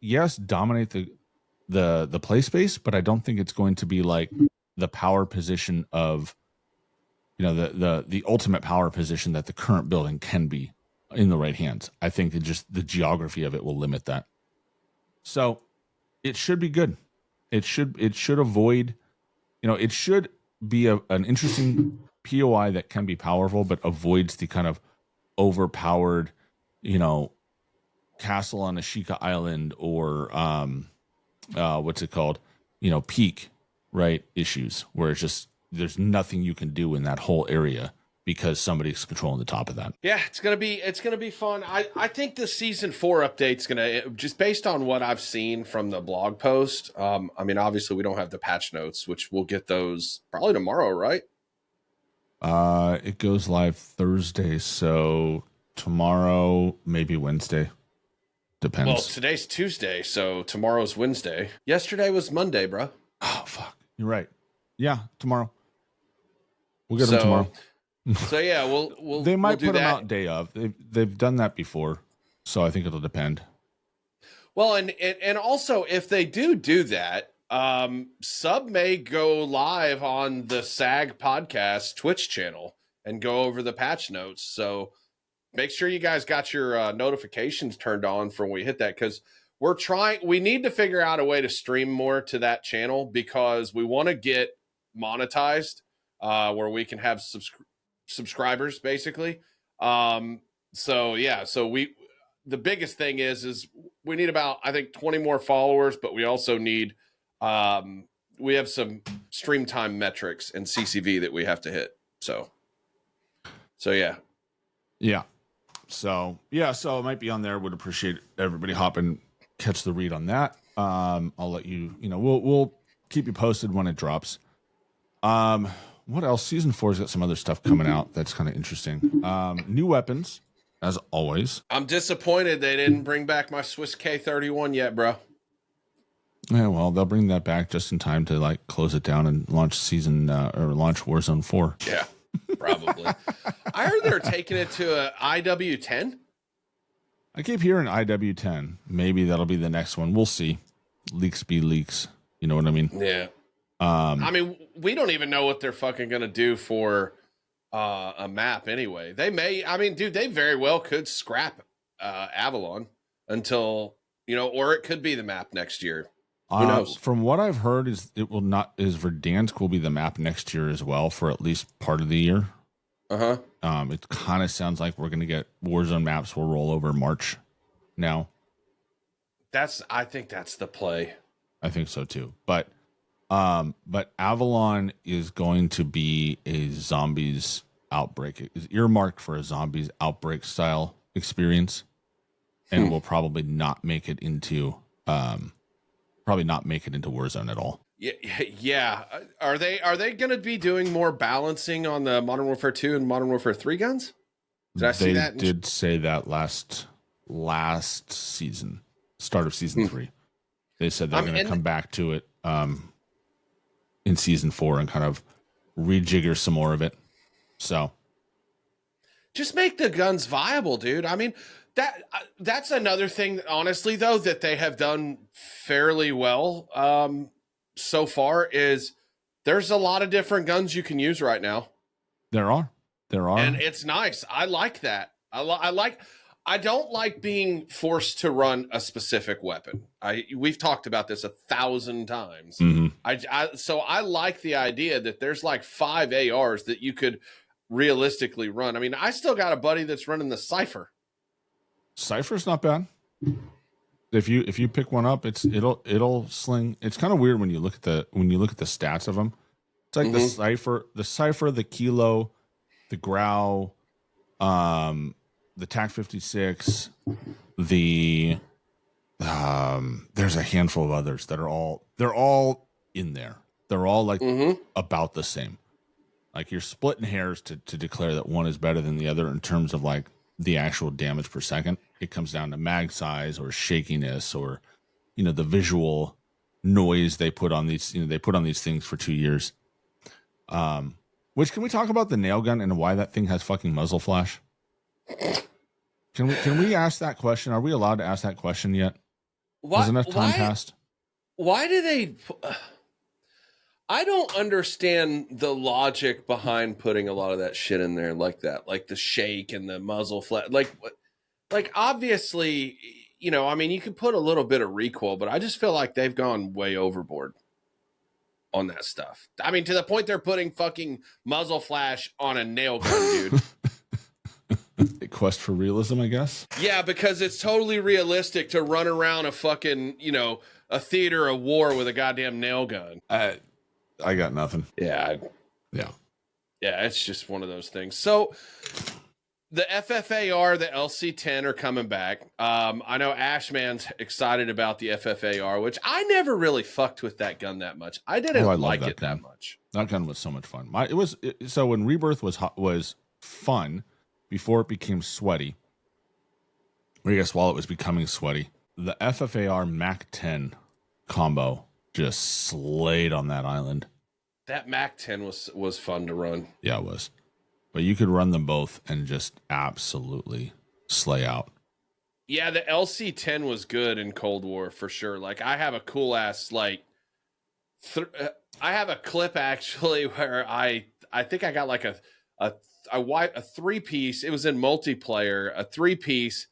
yes, dominate the play space, but I don't think it's going to be like the power position of, you know, the ultimate power position that the current building can be in the right hands. I think that just the geography of it will limit that. So it should be good. It should avoid, you know, it should be an interesting POI that can be powerful, but avoids the kind of overpowered, you know, castle on Ashika Island or what's it called? You know, peak, right? Issues where it's just there's nothing you can do in that whole area because somebody's controlling the top of that. Yeah, it's gonna be fun. I think the season 4 update's gonna, just based on what I've seen from the blog post. I mean, obviously we don't have the patch notes, which we'll get those probably tomorrow, right? It goes live Thursday, so tomorrow, maybe Wednesday. Depends. Well, today's Tuesday, so tomorrow's Wednesday. Yesterday was Monday, bro. Oh fuck, you're right. Yeah, tomorrow. We'll get them tomorrow. So yeah, we'll They might do put them that. out day of. They've done that before, so I think it'll depend. Well, and also if they do that, Sub may go live on the SAG podcast Twitch channel and go over the patch notes. So make sure you guys got your notifications turned on for when we hit that, because we need to figure out a way to stream more to that channel, because we want to get monetized, where we can have subscribers basically. So yeah, the biggest thing is we need about, I think, 20 more followers, but we also need, we have some stream time metrics and CCV that we have to hit. So yeah. Yeah. So it might be on there. Would appreciate everybody hop and catch the read on that. I'll let you. We'll keep you posted when it drops. What else? Season 4's got some other stuff coming out that's kind of interesting. New weapons, as always. I'm disappointed they didn't bring back my Swiss K31 yet, bro. Yeah, well, they'll bring that back just in time to like close it down and launch launch Warzone 4. Yeah, probably. I heard they're taking it to a IW10. I keep hearing IW10. Maybe that'll be the next one. We'll see. Leaks be leaks. You know what I mean? Yeah. I mean, we don't even know what they're fucking gonna do for a map anyway. They may. I mean, dude, they very well could scrap Avalon until, or it could be the map next year. Who knows? From what I've heard, Verdansk will be the map next year as well for at least part of the year. It kind of sounds like we're going to get Warzone maps will roll over March now. I think that's the play. I think so too. But Avalon is going to be a zombies outbreak. It is earmarked for a zombies outbreak style experience, and will probably not make it into Warzone at all. Yeah. Are they going to be doing more balancing on the Modern Warfare 2 and Modern Warfare 3 guns? Did I see that? They did say that last season, start of season 3. They said they're going to come back to it in season 4 and kind of rejigger some more of it. So just make the guns viable, dude. I mean, that's another thing, honestly, though, that they have done fairly well so far is there's a lot of different guns you can use right now. There are. And it's nice. I like that. I don't like being forced to run a specific weapon. We've talked about this 1,000 times. Mm-hmm. So I like the idea that there's like 5 ARs that you could realistically run. I mean, I still got a buddy that's running the Cypher. Cypher's not bad. If you pick one up, it'll sling. It's kind of weird when you look at the stats of them. It's like the Cypher, the Kilo, the Grau, the TAC 56, there's a handful of others that they're all in there. They're all like about the same. Like you're splitting hairs to declare that one is better than the other in terms of like the actual damage per second. It comes down to mag size or shakiness or, the visual noise they put on these, they put on these things for 2 years. Which, can we talk about the nail gun and why that thing has fucking muzzle flash? Can we ask that question? Are we allowed to ask that question yet? Has enough time passed? Why do they? I don't understand the logic behind putting a lot of that shit in there like that, like the shake and the muzzle flat. Like obviously, I mean, you could put a little bit of recoil, but I just feel like they've gone way overboard on that stuff. I mean, to the point they're putting fucking muzzle flash on a nail gun, dude. A quest for realism, I guess. Yeah, because it's totally realistic to run around a fucking, a theater of war with a goddamn nail gun. I got nothing. Yeah. It's just one of those things. So the FFAR, the LC10 are coming back. I know Ashman's excited about the FFAR, which I never really fucked with that gun that much. I didn't like it that much. That gun was so much fun. So when Rebirth was fun before it became sweaty, or I guess while it was becoming sweaty, the FFAR Mac 10 combo just slayed on that island. That Mac 10 was fun to run. Yeah, it was. but you could run them both and just absolutely slay out. Yeah, the LC-10 was good in Cold War for sure. Like I have a cool ass like I have a clip actually where I think I got like a 3-piece. It was in multiplayer, a 3-piece.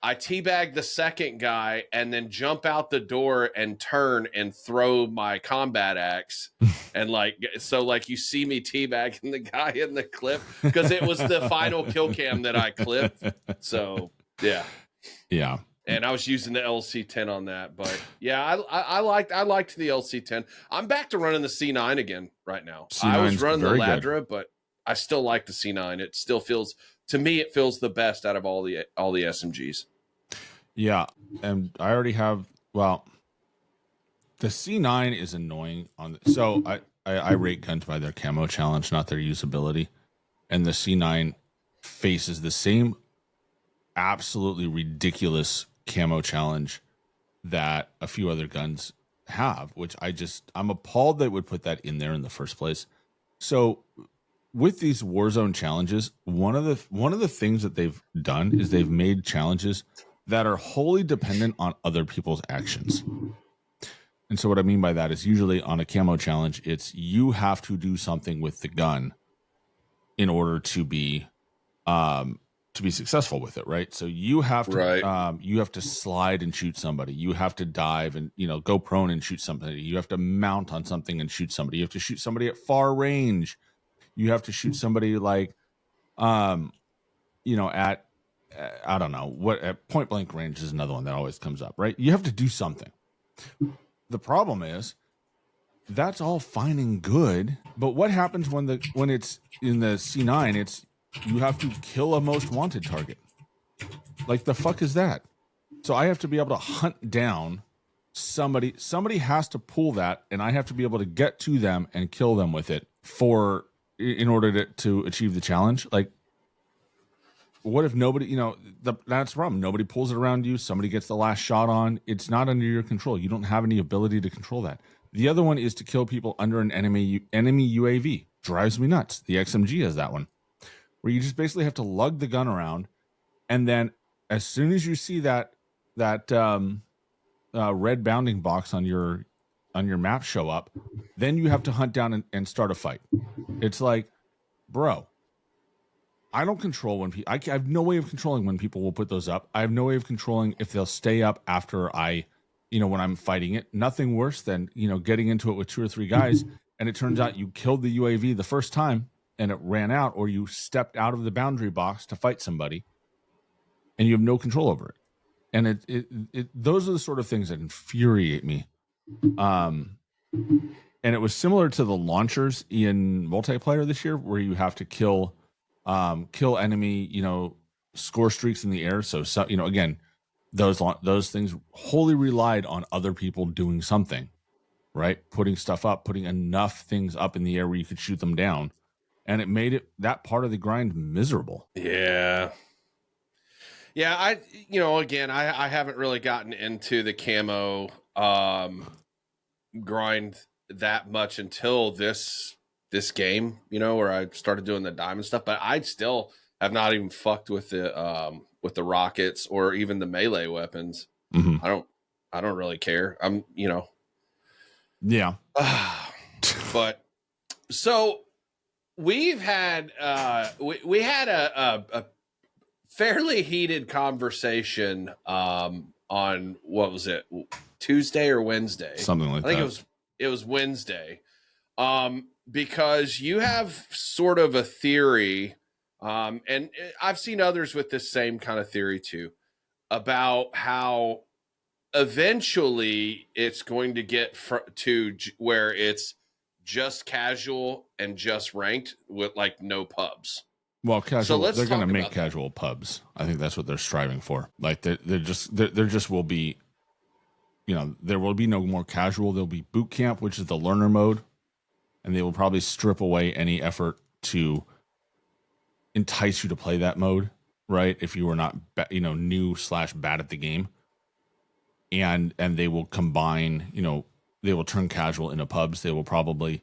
I teabag the second guy and then jump out the door and turn and throw my combat axe. And like, so like you see me teabagging the guy in the clip because it was the final kill cam that I clipped. So yeah. Yeah. And I was using the LC-10 on that, but yeah, I liked the LC-10. I'm back to running the C9 again right now. I was running the Ladra, but I still like the C9. It still feels, to me, it feels the best out of all the SMGs. Yeah, and I already have. Well, the C9 is annoying so I rate guns by their camo challenge, not their usability, and the C9 faces the same absolutely ridiculous camo challenge that a few other guns have, which I'm appalled they would put that in there in the first place. So with these Warzone challenges, one of the things that they've done is they've made challenges that are wholly dependent on other people's actions. And so what I mean by that is usually on a camo challenge, it's you have to do something with the gun in order to be successful with it, right? So you have to slide and shoot somebody. You have to dive and go prone and shoot somebody. You have to mount on something and shoot somebody. You have to shoot somebody at far range. You have to shoot somebody like at I don't know what, at point blank range is another one that always comes up, right? You have to do something. The problem is that's all fine and good, but what happens when it's in the C9? It's you have to kill a most wanted target. Like the fuck is that? So I have to be able to hunt down somebody. Somebody has to pull that, and I have to be able to get to them and kill them with it in order to achieve the challenge. Like, what if nobody? That's the problem. Nobody pulls it around you. Somebody gets the last shot on. It's not under your control. You don't have any ability to control that. The other one is to kill people under an enemy UAV. Drives me nuts. The XMG has that one, where you just basically have to lug the gun around, and then as soon as you see that red bounding box on your map show up, then you have to hunt down and start a fight. It's like, bro, I don't control when people. I have no way of controlling when people will put those up. I have no way of controlling if they'll stay up after when I'm fighting it. Nothing worse than getting into it with 2 or 3 guys, and it turns out you killed the UAV the first time and it ran out, or you stepped out of the boundary box to fight somebody, and you have no control over it. And those are the sort of things that infuriate me. And it was similar to the launchers in multiplayer this year, where you have to kill enemy, score streaks in the air. So again, those things wholly relied on other people doing something, right? Putting stuff up, putting enough things up in the air where you could shoot them down, and it made that part of the grind miserable. Yeah. Yeah, I haven't really gotten into the camo grind that much until this game, where I started doing the diamond stuff, but I still have not even fucked with the rockets or even the melee weapons. Mm-hmm. I don't really care. Yeah. But so we've had we had a fairly heated conversation on, what was it, Tuesday or Wednesday? Something like that. I think it was Wednesday. Because you have sort of a theory, and I've seen others with this same kind of theory too, about how eventually it's going to get to where it's just casual and just ranked with like no pubs. Well, casual. So they're going to make casual pubs. I think that's what they're striving for. Like there just will be, there will be no more casual. There'll be boot camp, which is the learner mode, and they will probably strip away any effort to entice you to play that mode, right? If you were not, new/bad at the game, and they will combine, they will turn casual into pubs. They will probably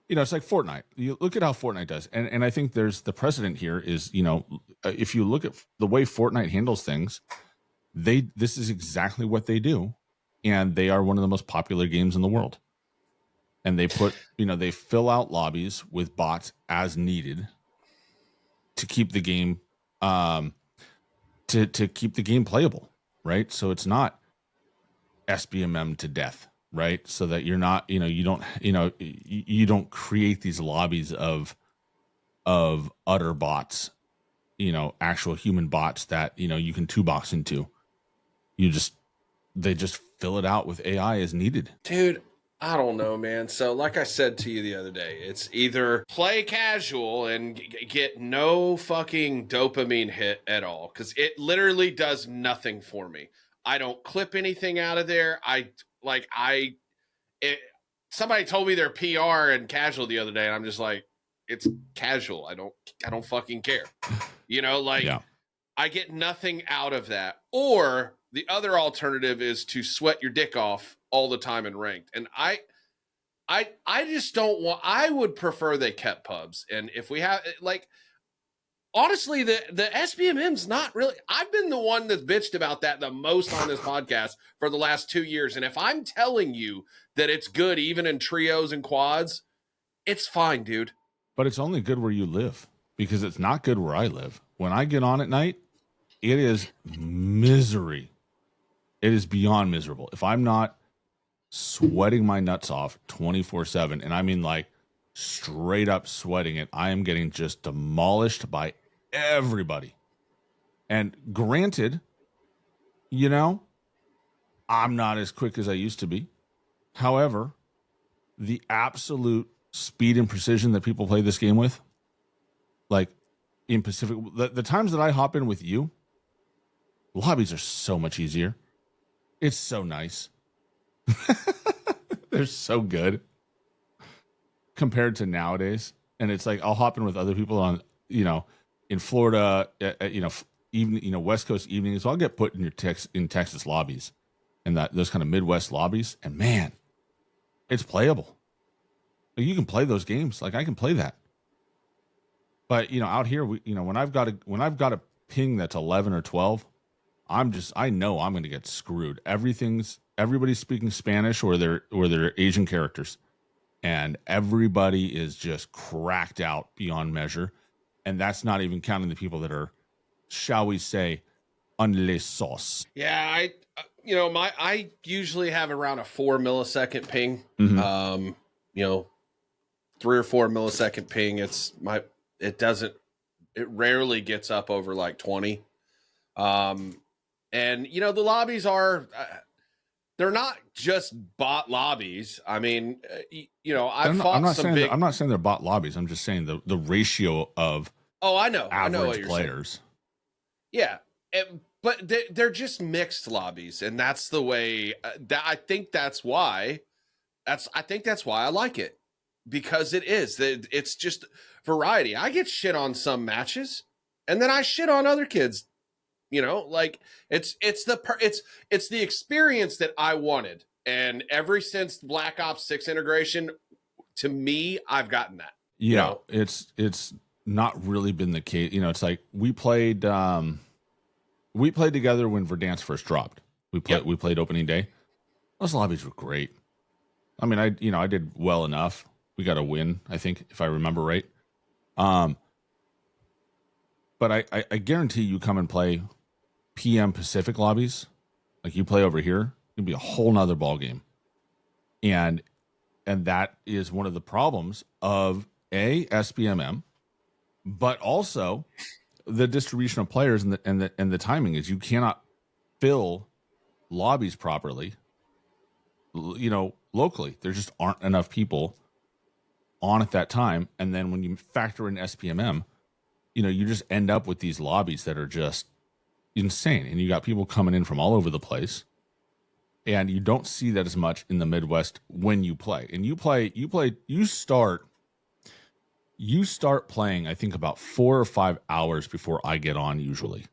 it's like Fortnite. You look at how Fortnite does, and I think there's the precedent here is, if you look at the way Fortnite handles things, this is exactly what they do, and they are one of the most popular games in the world. And they put, they fill out lobbies with bots as needed to keep the game, to keep the game playable, right? So it's not SBMM to death, right? So that you're not, you don't create these lobbies of utter bots, actual human bots that you can two box into. They just fill it out with AI as needed. Dude, I don't know, man. So, like I said to you the other day, it's either play casual and get no fucking dopamine hit at all, because it literally does nothing for me. I don't clip anything out of there. Somebody told me their PR and casual the other day, and I'm just like, it's casual. I don't fucking care. Yeah. I get nothing out of that. Or the other alternative is to sweat your dick off all the time in ranked. And I just don't want. I would prefer they kept pubs. And if we have honestly, the SBMM's not really. I've been the one that's bitched about that the most on this podcast for the last 2 years. And if I'm telling you that it's good even in trios and quads, it's fine, dude. But it's only good where you live, because it's not good where I live. When I get on at night, it is misery. It is beyond miserable. If I'm not sweating my nuts off 24/7, and I mean like straight up sweating it, I am getting just demolished by everybody. And granted, I'm not as quick as I used to be. However, the absolute speed and precision that people play this game with, like in Pacific, the times that I hop in with you, lobbies are so much easier. It's so nice. They're so good compared to nowadays. And it's like I'll hop in with other people on, in Florida, even West Coast evenings. So I'll get put in Texas lobbies, and those kind of Midwest lobbies. And man, it's playable. Like, you can play those games. Like, I can play that. But out here, when I've got a ping that's 11 or 12, I know I'm going to get screwed. Everybody's speaking Spanish or they're Asian characters, and everybody is just cracked out beyond measure. And that's not even counting the people that are, shall we say, unle sauce. Yeah, I usually have around a 4 millisecond ping. Mm-hmm. 3 or 4 millisecond ping. It rarely gets up over like 20. And the lobbies are, they're not just bot lobbies. I mean, I'm not saying they're bot lobbies. I'm just saying the ratio of I know what you're players. Saying. Yeah, but they're just mixed lobbies, and that's the way. I think that's why I like it, because it's just variety. I get shit on some matches, and then I shit on other kids. It's the experience that I wanted, and ever since Black Ops 6 integration, to me, I've gotten that. Yeah, it's not really been the case. It's like we played together when Verdansk first dropped. We played opening day. Those lobbies were great. I mean, I did well enough. We got a win, I think, if I remember right. But I guarantee you come and play PM Pacific lobbies, like you play over here, it'd be a whole nother ball game. And that is one of the problems of SBMM, but also the distribution of players and the timing is you cannot fill lobbies properly. Locally, there just aren't enough people on at that time. And then when you factor in SPMM, you just end up with these lobbies that are just insane. And you got people coming in from all over the place. And you don't see that as much in the Midwest when you play. And you start playing, I think, about 4 or 5 hours before I get on usually.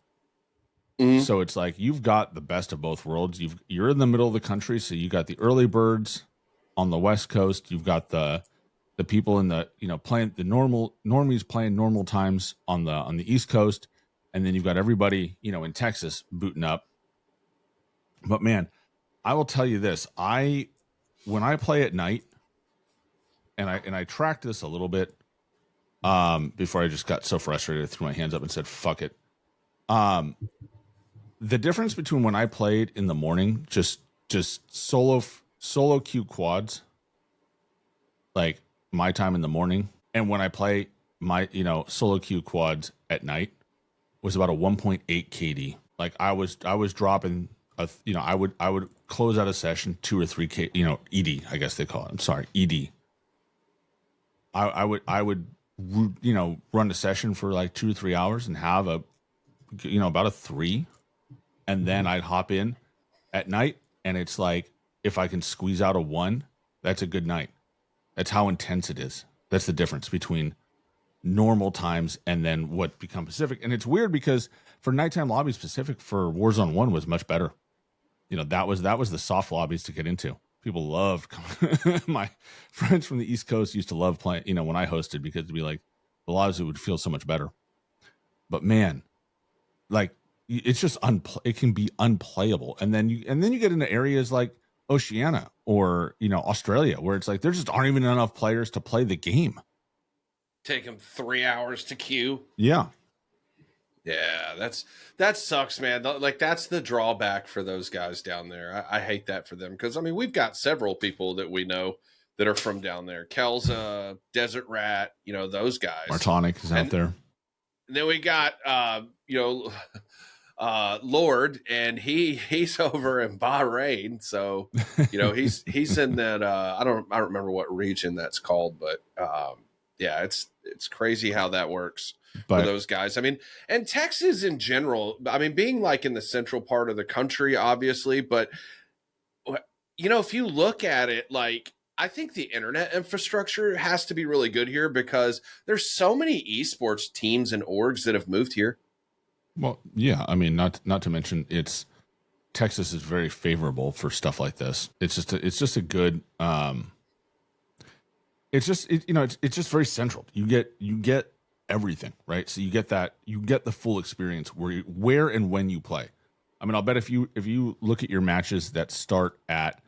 Mm-hmm. So it's like you've got the best of both worlds. You're in the middle of the country, so you got the early birds on the West Coast. You've got the the people in the playing the normies playing normal times on the East Coast, and then you've got everybody in Texas booting up. But man, I will tell you this: when I play at night, and I tracked this a little bit before I just got so frustrated, I threw my hands up and said, "Fuck it." The difference between when I played in the morning, just solo queue quads, like my time in the morning, and when I play my solo queue quads at night, was about a 1.8 KD. Like I was dropping I would close out a session 2 or 3 K, ED, I guess they call it. I'm sorry, ED. I would run a session for like 2 or 3 hours and have about a 3, and then I'd hop in at night, and it's like if I can squeeze out a 1, that's a good night. That's how intense it is. That's the difference between normal times and then what become Pacific. And it's weird because for nighttime lobbies, Pacific for Warzone 1 was much better. That was the soft lobbies to get into. People loved my friends from the East Coast used to love playing, when I hosted, because it'd be like the lobbies would feel so much better. But man, like it's just it can be unplayable. And then you get into areas like Oceania or Australia, where it's like there just aren't even enough players to play the game. Take them 3 hours to queue. Yeah. That sucks, man. Like that's the drawback for those guys down there. I hate that for them, because I mean we've got several people that we know that are from down there. Kelza, Desert Rat, those guys. Martonic is out there. And then we got Lord, and he's over in Bahrain, so he's in that I don't remember what region that's called, but yeah, it's crazy how that works for those guys. I mean, and Texas in general, I mean, being like in the central part of the country, obviously, but if you look at it, like I think the internet infrastructure has to be really good here, because there's so many esports teams and orgs that have moved here. Well, yeah, I mean, not to mention Texas is very favorable for stuff like this. It's just a good it's just very central. You get everything, right? So you get the full experience where and when you play. I mean, I'll bet if you look at your matches that start at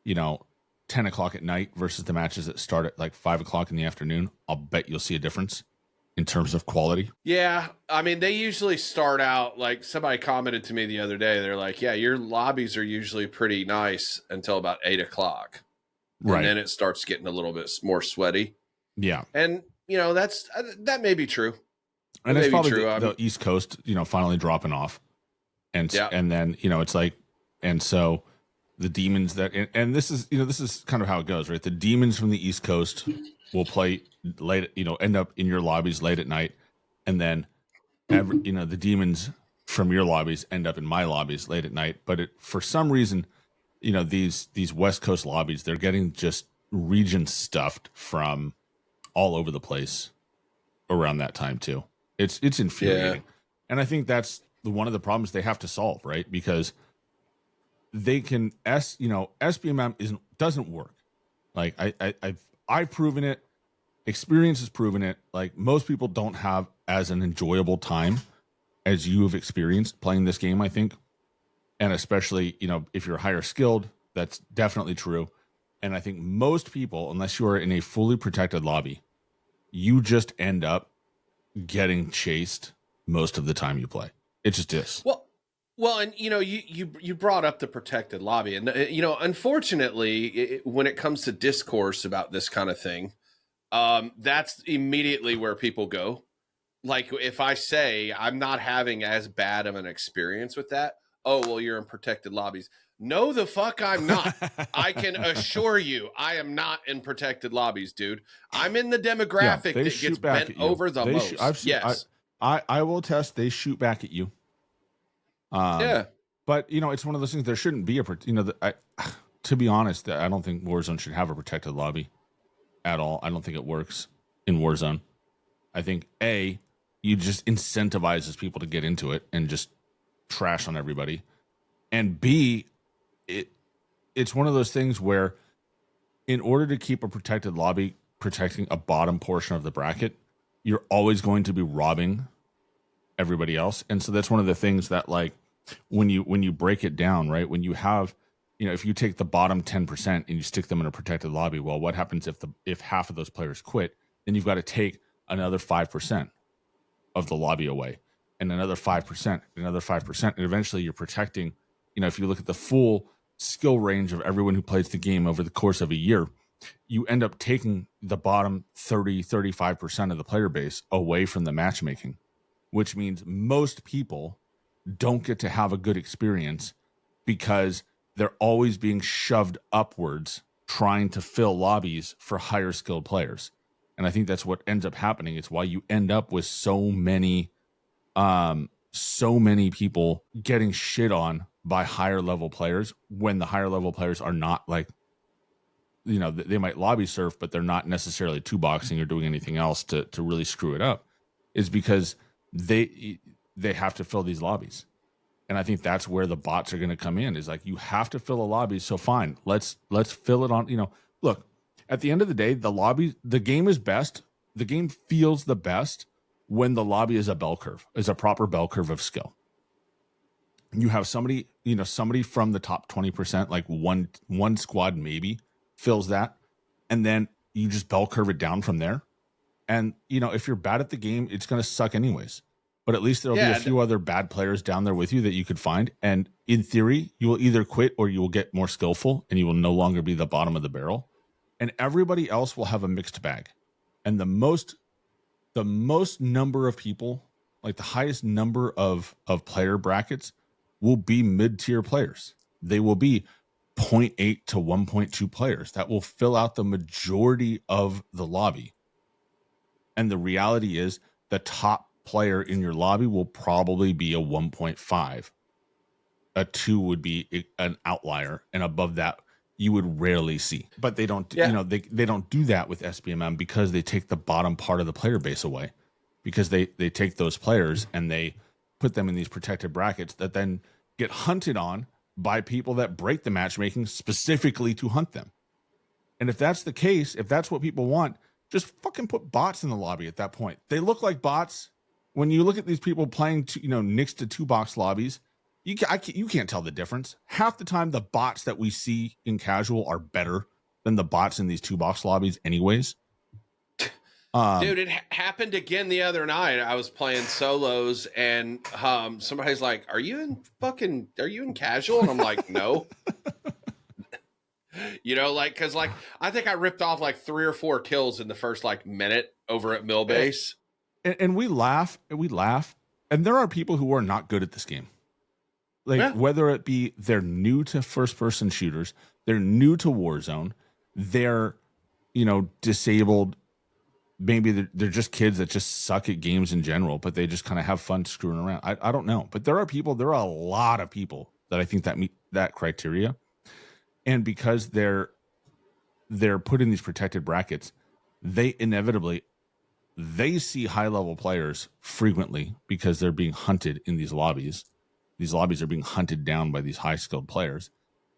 10 o'clock at night versus the matches that start at like 5 o'clock in the afternoon, I'll bet you'll see a difference in terms of quality. Yeah, I mean, they usually start out, like somebody commented to me the other day, they're like, yeah, your lobbies are usually pretty nice until about 8 o'clock. Right. And then it starts getting a little bit more sweaty. Yeah. And, that may be true. And it's probably the East Coast, finally dropping off. And then, it's like, and so the demons and this is kind of how it goes, right? The demons from the East Coast will play late, end up in your lobbies late at night. And then, the demons from your lobbies end up in my lobbies late at night. But for some reason, these West Coast lobbies, they're getting just region stuffed from all over the place around that time too. It's infuriating. Yeah. And I think that's one of the problems they have to solve, right? Because they can SBMM doesn't work. Like I've proven it. Experience has proven it. Like most people don't have as an enjoyable time as you have experienced playing this game, I think. And especially, if you're higher skilled, that's definitely true. And I think most people, unless you are in a fully protected lobby, you just end up getting chased most of the time you play. It just is. Well, and you brought up the protected lobby, and unfortunately, when it comes to discourse about this kind of thing, that's immediately where people go. Like if I say I'm not having as bad of an experience with that, oh well, you're in protected lobbies. No, the fuck I'm not. I can assure you, I am not in protected lobbies, dude. I'm in the demographic that gets bent over the most. Yes, I will attest. They shoot back at you. Yeah, but it's one of those things. There shouldn't be to be honest, I don't think Warzone should have a protected lobby at all. I don't think it works in Warzone. I think you just incentivizes people to get into it and just trash on everybody, and B, it's one of those things where in order to keep a protected lobby protecting a bottom portion of the bracket, you're always going to be robbing everybody else. And so that's one of the things that, like, when you break it down, right, when you have, if you take the bottom 10% and you stick them in a protected lobby, well, what happens if half of those players quit? Then you've got to take another 5% of the lobby away, and another 5%, another 5%, and eventually you're protecting, if you look at the full skill range of everyone who plays the game over the course of a year, you end up taking the bottom 35% of the player base away from the matchmaking, which means most people don't get to have a good experience because they're always being shoved upwards trying to fill lobbies for higher skilled players. And I think that's what ends up happening. It's why you end up with so many people getting shit on by higher level players when the higher level players are not, like, they might lobby surf, but they're not necessarily two boxing or doing anything else to really screw it up, is because they have to fill these lobbies. And I think that's where the bots are going to come in, is like, you have to fill a lobby. So fine, let's fill it on, look, at the end of the day, the game is best. The game feels the best when the lobby is a bell curve, is a proper bell curve of skill. You have somebody from the top 20%, like one squad maybe fills that, and then you just bell curve it down from there. And if you're bad at the game, it's going to suck anyways. But at least there'll be a few other bad players down there with you that you could find. And in theory, you will either quit or you will get more skillful and you will no longer be the bottom of the barrel. And everybody else will have a mixed bag. And the most number of people, like the highest number of player brackets, will be mid-tier players. They will be 0.8 to 1.2 players that will fill out the majority of the lobby. And the reality is the top player in your lobby will probably be a 1.5. A 2 would be an outlier, and above that you would rarely see. But they don't, they don't do that with SBMM because they take the bottom part of the player base away, because they take those players and they put them in these protected brackets that then get hunted on by people that break the matchmaking specifically to hunt them. And if that's the case, if that's what people want, just fucking put bots in the lobby at that point. They look like bots. When you look at these people playing, next to two box lobbies, you can't tell the difference. Half the time, the bots that we see in casual are better than the bots in these two box lobbies, anyways. Dude, it happened again the other night. I was playing solos, and somebody's like, "Are you in casual?" And I'm like, "No." Because I think I ripped off like 3 or 4 kills in the first minute over at Millbase. And we laugh, and there are people who are not good at this game. Whether it be they're new to first-person shooters, they're new to Warzone, they're, disabled. Maybe they're just kids that just suck at games in general, but they just kind of have fun screwing around. I don't know. But there are a lot of people that I think that meet that criteria. And because they're put in these protected brackets, they inevitably see high-level players frequently because they're being hunted in these lobbies. These lobbies are being hunted down by these high-skilled players.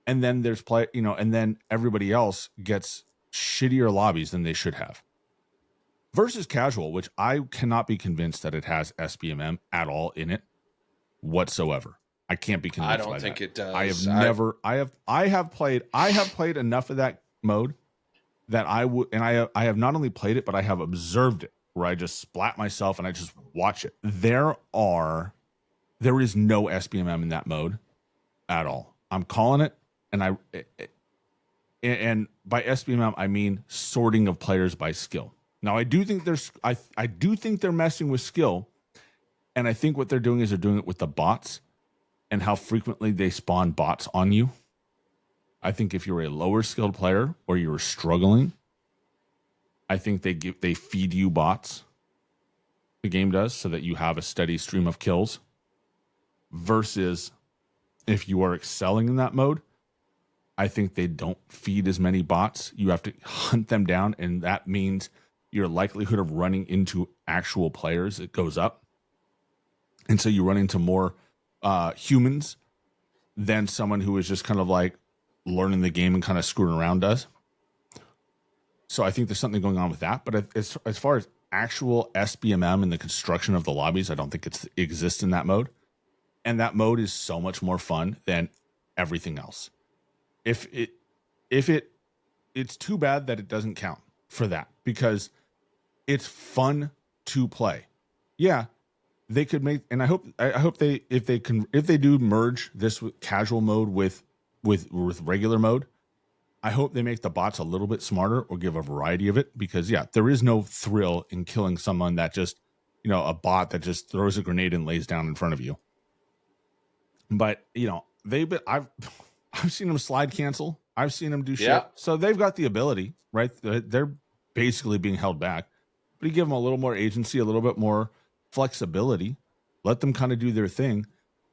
And then there's and then everybody else gets shittier lobbies than they should have. Versus casual, which I cannot be convinced that it has SBMM at all in it whatsoever. I can't be convinced. I don't think it does. I have played enough of that mode that I have not only played it, but I have observed it, where I just splat myself and I just watch it. There is no SBMM in that mode at all. I'm calling it, and by SBMM I mean sorting of players by skill. Now I do think I do think they're messing with skill, and I think what they're doing is they're doing it with the bots and how frequently they spawn bots on you. I think if you're a lower skilled player or you're struggling, I think they feed you bots. The game does, so that you have a steady stream of kills. Versus if you are excelling in that mode, I think they don't feed as many bots. You have to hunt them down, and that means your likelihood of running into actual players, it goes up. And so you run into more humans than someone who is just kind of like learning the game and kind of screwing around does. So I think there's something going on with that. But as far as actual SBMM and the construction of the lobbies, I don't think it exists in that mode. And that mode is so much more fun than everything else. If it's too bad that it doesn't count for that, because it's fun to play. Yeah, they could make, and I hope if they do merge this with casual mode with regular mode, I hope they make the bots a little bit smarter or give a variety of it, because yeah, there is no thrill in killing someone that just, a bot that just throws a grenade and lays down in front of you. But I've seen them slide cancel. I've seen them do shit. Yeah. So they've got the ability, right? They're basically being held back, but you give them a little more agency, a little bit more flexibility, let them kind of do their thing.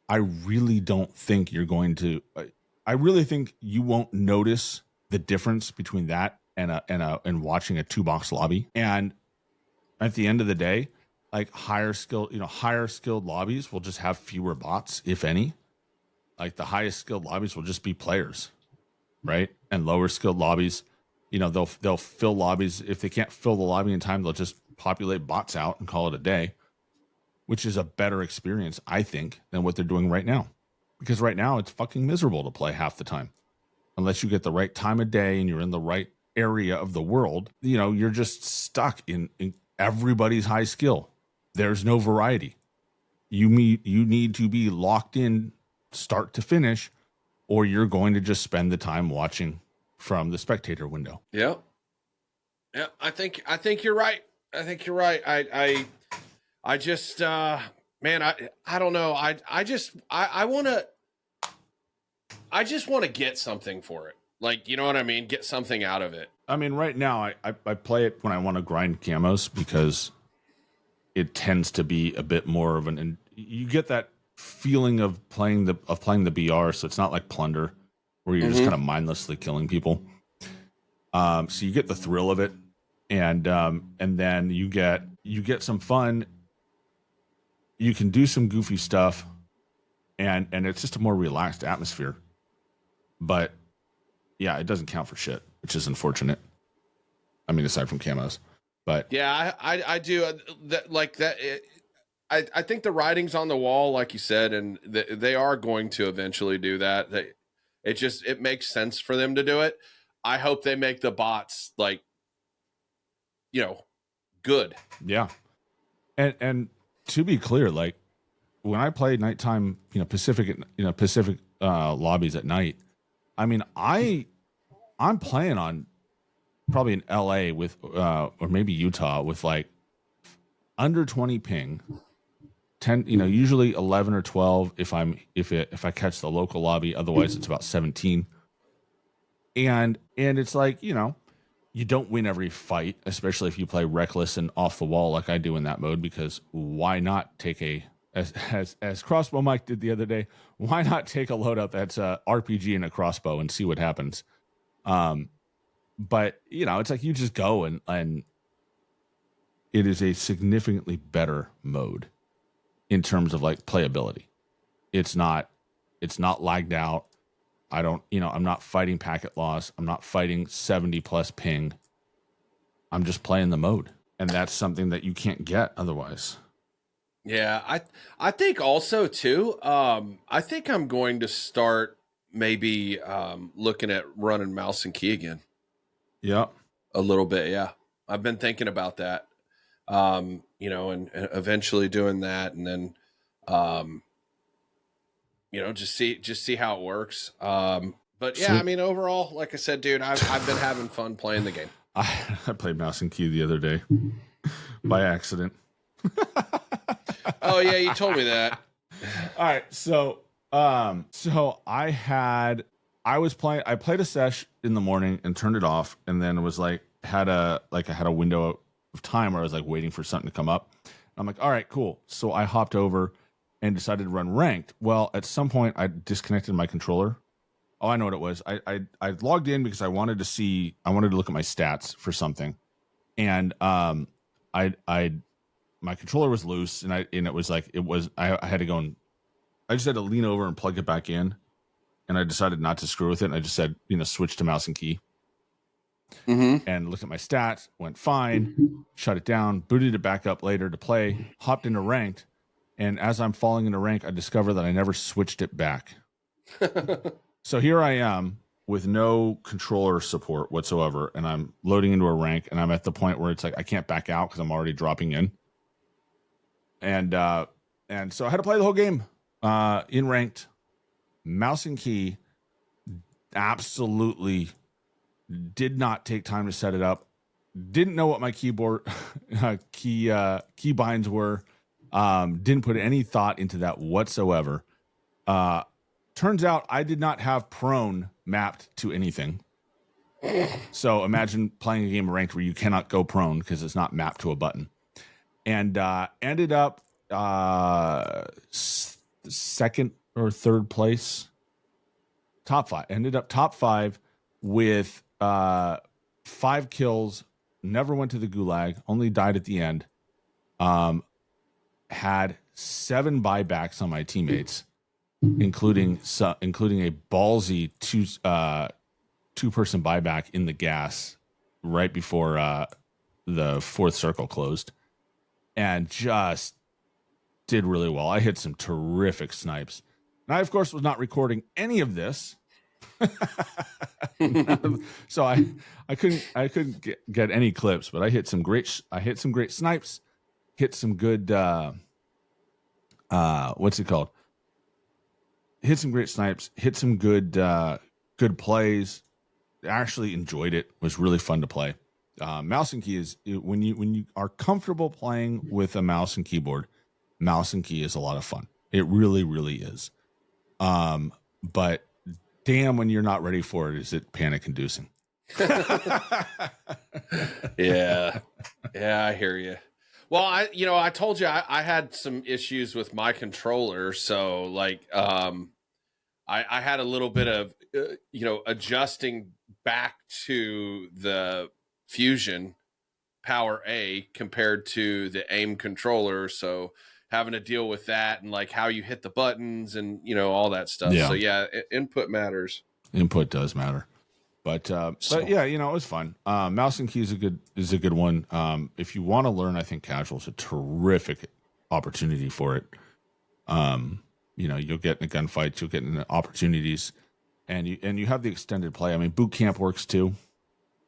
I really don't think you're going to. I really think you won't notice the difference between that and watching a 2-box lobby. And at the end of the day, like higher skilled lobbies will just have fewer bots, if any. Like the highest skilled lobbies will just be players, right? And lower skilled lobbies, they'll fill lobbies. If they can't fill the lobby in time, they'll just populate bots out and call it a day, which is a better experience, I think, than what they're doing right now. Because right now it's fucking miserable to play half the time. Unless you get the right time of day and you're in the right area of the world, you're just stuck in everybody's high skill. There's no variety. You need to be locked in start to finish, or you're going to just spend the time watching from the spectator window. Yeah. Yeah. I think you're right. I think you're right. I just, man, I don't know. I just want to get something for it. Like, you know what I mean? Get something out of it. I mean, right now I play it when I want to grind camos, because it tends to be a bit more of and you get that feeling of playing the BR. So it's not like Plunder where you're just kind of mindlessly killing people. So you get the thrill of it. And then you get some fun. You can do some goofy stuff, and it's just a more relaxed atmosphere. But yeah, it doesn't count for shit, which is unfortunate. I mean, aside from camos, but yeah, I do like that. I think the writing's on the wall, like you said, and they are going to eventually do that. It makes sense for them to do it. I hope they make the bots like, good. Yeah, and to be clear, like when I play nighttime, Pacific lobbies at night, I mean, I'm playing on probably in LA with or maybe Utah with like under 20 ping, 10, usually 11 or 12 if I catch the local lobby. Otherwise it's about 17. And it's like, you don't win every fight, especially if you play reckless and off the wall like I do in that mode, because why not take as Crossbow Mike did the other day, why not take a loadout that's a RPG and a crossbow and see what happens? But it's like you just go and it is a significantly better mode in terms of like playability. It's not lagged out. I'm not fighting packet loss. I'm not fighting 70 plus ping. I'm just playing the mode. And that's something that you can't get otherwise. Yeah. I think also too, I think I'm going to start maybe looking at running mouse and key again. Yeah. A little bit. Yeah. I've been thinking about that, and eventually doing that. And then, just see how it works. But yeah, I mean, overall, like I said, dude, I've been having fun playing the game. I played mouse and key the other day by accident. Oh yeah, you told me that. All right, so I played a sesh in the morning and turned it off, and then it was like had a window of time where I was like waiting for something to come up. I'm like, all right, cool. So I hopped over and decided to run ranked. Well, at some point I disconnected my controller. Oh, I know what it was. I logged in because I wanted to look at my stats for something. And my controller was loose, and I had to go and I just had to lean over and plug it back in. And I decided not to screw with it. And I just said, switch to mouse and key. and looked at my stats, went fine, shut it down, booted it back up later to play, hopped into ranked. And as I'm falling into rank, I discover that I never switched it back. So here I am with no controller support whatsoever. And I'm loading into a rank, and I'm at the point where it's like, I can't back out because I'm already dropping in. And so I had to play the whole game in ranked. Mouse and key, absolutely did not take time to set it up. Didn't know what my keyboard key binds were. Didn't put any thought into that whatsoever. Turns out I did not have prone mapped to anything. So imagine playing a game of ranked where you cannot go prone because it's not mapped to a button. And ended up second or third place. Top 5. Ended up top 5 with 5 kills. Never went to the gulag. Only died at the end. Had 7 buybacks on my teammates, including a ballsy two-person buyback in the gas right before the fourth circle closed, and just did really well. I hit some terrific snipes. And I, of course, was not recording any of this. So I couldn't get any clips, but I hit some great snipes, hit some good what's it called? Hit some great snipes, hit some good plays. Actually enjoyed it. Was really fun to play. Mouse and key is when you are comfortable playing with a mouse and keyboard, mouse and key is a lot of fun. It really, really is. But damn, when you're not ready for it, is it panic inducing? Yeah, I hear you. Well, I told you I had some issues with my controller, so like, I had a little bit of, adjusting back to the Fusion Power A compared to the AIM controller. So having to deal with that and like how you hit the buttons and, all that stuff. Yeah. So yeah, input matters. Input does matter. But yeah, it was fun. Mouse and key is a good one. If you want to learn, I think casual is a terrific opportunity for it. You'll get in gunfights, you'll get in opportunities, and you have the extended play. I mean, boot camp works too,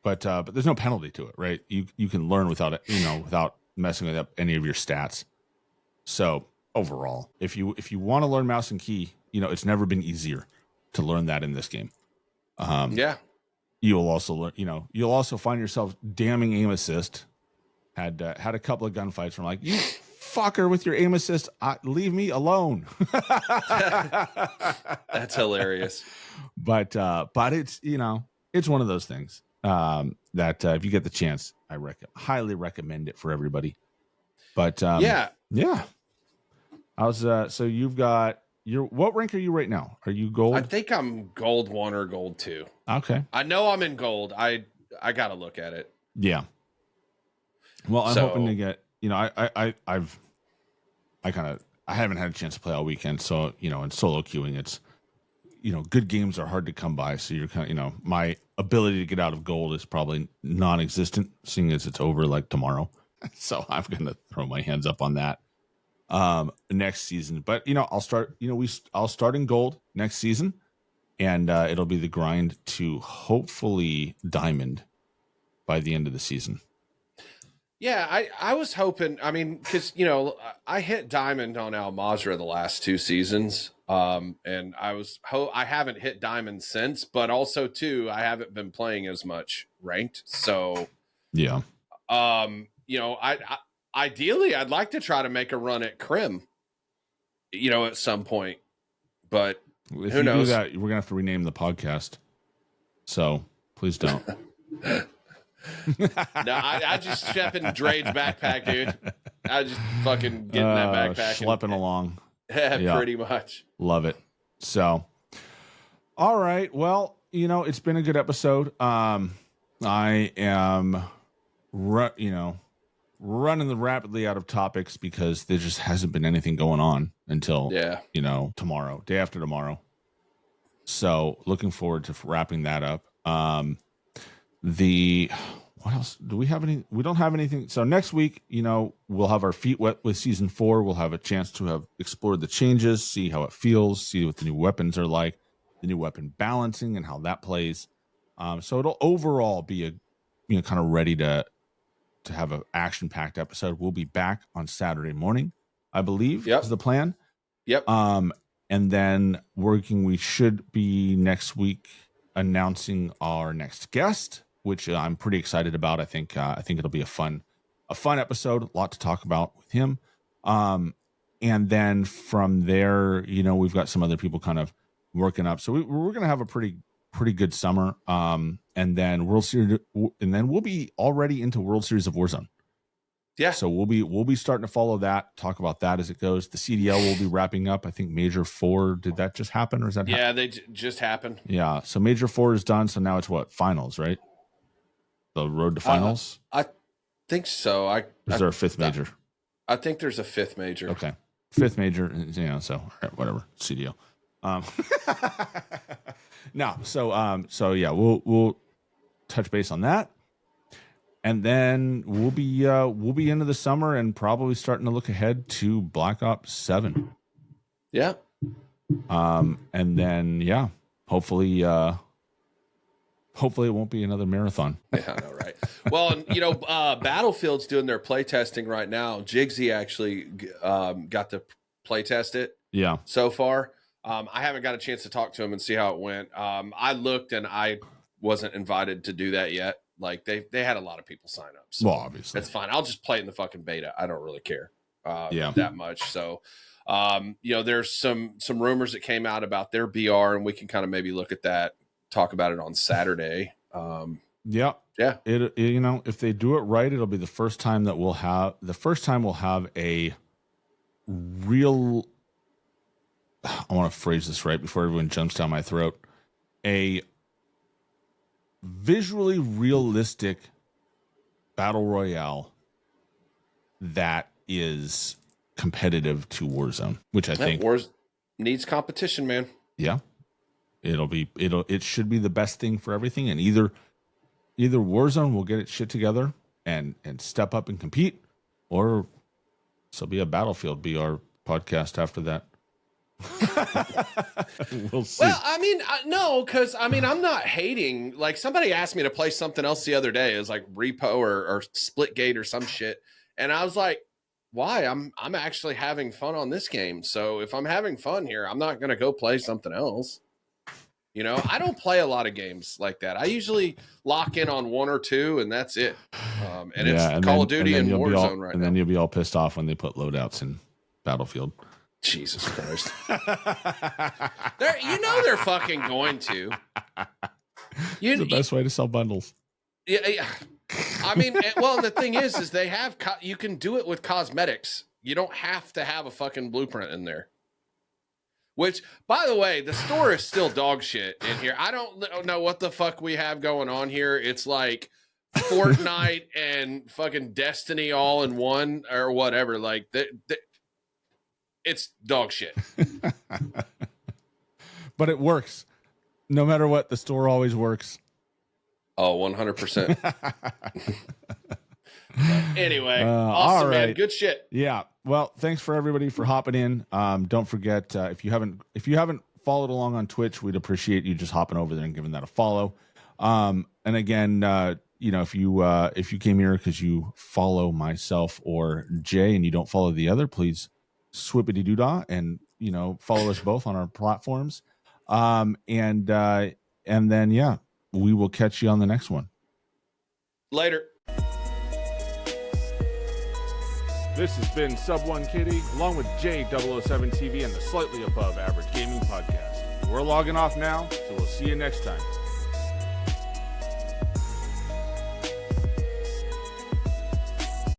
but there's no penalty to it, right? You can learn without it, without messing up any of your stats. So overall, if you want to learn mouse and key, it's never been easier to learn that in this game. Yeah. You'll also learn, you'll also find yourself damning aim assist. Had a couple of gunfights where I'm like, you fucker with your aim assist, leave me alone. That's hilarious. But it's, it's one of those things that if you get the chance, I highly recommend it for everybody. But yeah. How's so you've got what rank are you right now? Are you gold? I think I'm gold 1 or gold 2. Okay. I know I'm in gold. I got to look at it. Yeah. Well, I'm hoping to get, I haven't had a chance to play all weekend. So, in solo queuing, it's, good games are hard to come by. So you're kind of, my ability to get out of gold is probably non-existent, seeing as it's over like tomorrow. So I'm going to throw my hands up on that next season. But, I'll start, I'll start in gold next season, and it'll be the grind to hopefully diamond by the end of the season. Yeah, I was hoping, because, I hit diamond on Al Mazrah the last 2 seasons. And I haven't hit diamond since, but also too, I haven't been playing as much ranked. So yeah. Ideally I'd like to try to make a run at Crim, at some point, but if who you knows? Do that, we're gonna have to rename the podcast. So please don't. No, I just step in Drade's backpack, dude. I just fucking get in that backpack, schlepping along. Yeah, pretty much. Love it. So, all right. Well, it's been a good episode. I am, running rapidly out of topics because there just hasn't been anything going on until tomorrow, day after tomorrow. So, looking forward to wrapping that up. What else do we have? We don't have anything. So next week, we'll have our feet wet with season 4. We'll have a chance to have explored the changes, see how it feels, see what the new weapons are like, the new weapon balancing and how that plays. So it'll overall be a kind of ready to have an action-packed episode. We'll be back on Saturday morning, I believe, is the plan. Yep. And then we should be next week announcing our next guest, which I'm pretty excited about. I think it'll be a fun episode, a lot to talk about with him. And then from there, we've got some other people kind of working up. So we're going to have a pretty good summer. And then we'll be already into World Series of Warzone. Yeah. So we'll be starting to follow that, talk about that as it goes. The CDL will be wrapping up. I think Major 4, did that just happen, or is that? Yeah, they just happened. Yeah. So Major 4 is done. So now it's what? Finals, right? The road to finals. I think so. Is there a 5th major? I think there's a 5th major. Okay, 5th major. So all right, whatever. CDL. No. So yeah, we'll touch base on that. And then we'll be into the summer and probably starting to look ahead to Black Ops 7. Yeah. And then hopefully it won't be another marathon. Yeah, I know, right? Well, and Battlefield's doing their play testing right now. Jigsy actually got to play test it. Yeah. So far, I haven't got a chance to talk to him and see how it went. I looked and I wasn't invited to do that yet. Like they had a lot of people sign up. So well, obviously that's fine. I'll just play it in the fucking beta. I don't really care that much. So, there's some rumors that came out about their BR, and we can kind of maybe look at that, talk about it on Saturday. Yeah. It if they do it right, it'll be the first time we'll have a real. I want to phrase this right before everyone jumps down my throat. A visually realistic battle royale that is competitive to Warzone, which I think Wars needs competition, man. Yeah, it should be the best thing for everything, and either Warzone will get its shit together and step up and compete, or this will be a Battlefield BR podcast after that. We'll see. Well, I mean, no, because I'm not hating. Like somebody asked me to play something else the other day. It was like Repo or Splitgate or some shit, and I was like, "Why? I'm actually having fun on this game. So if I'm having fun here, I'm not gonna go play something else." I don't play a lot of games like that. I usually lock in on 1 or 2, and that's it. It's Call of Duty and Warzone right now. And then you'll be all pissed off when they put loadouts in Battlefield. Jesus Christ. They're fucking going to. It's the best way to sell bundles. Yeah. I mean, well, the thing is they have, you can do it with cosmetics. You don't have to have a fucking blueprint in there. Which, by the way, the store is still dog shit in here. I don't know what the fuck we have going on here. It's like Fortnite and fucking Destiny all in one or whatever. Like, it's dog shit. But it works. No matter what, the store always works. Oh, 100%. Anyway, awesome, man. Good shit. Yeah. Well, thanks for everybody for hopping in. Don't forget, if you haven't followed along on Twitch, we'd appreciate you just hopping over there and giving that a follow. And again, if you came here because you follow myself or Jay and you don't follow the other, please swippity doodah and follow us both on our platforms. And then we will catch you on the next one. Later. This has been Subone KD along with J007tv and the Slightly Above Average Gaming Podcast. We're logging off now, so we'll see you next time.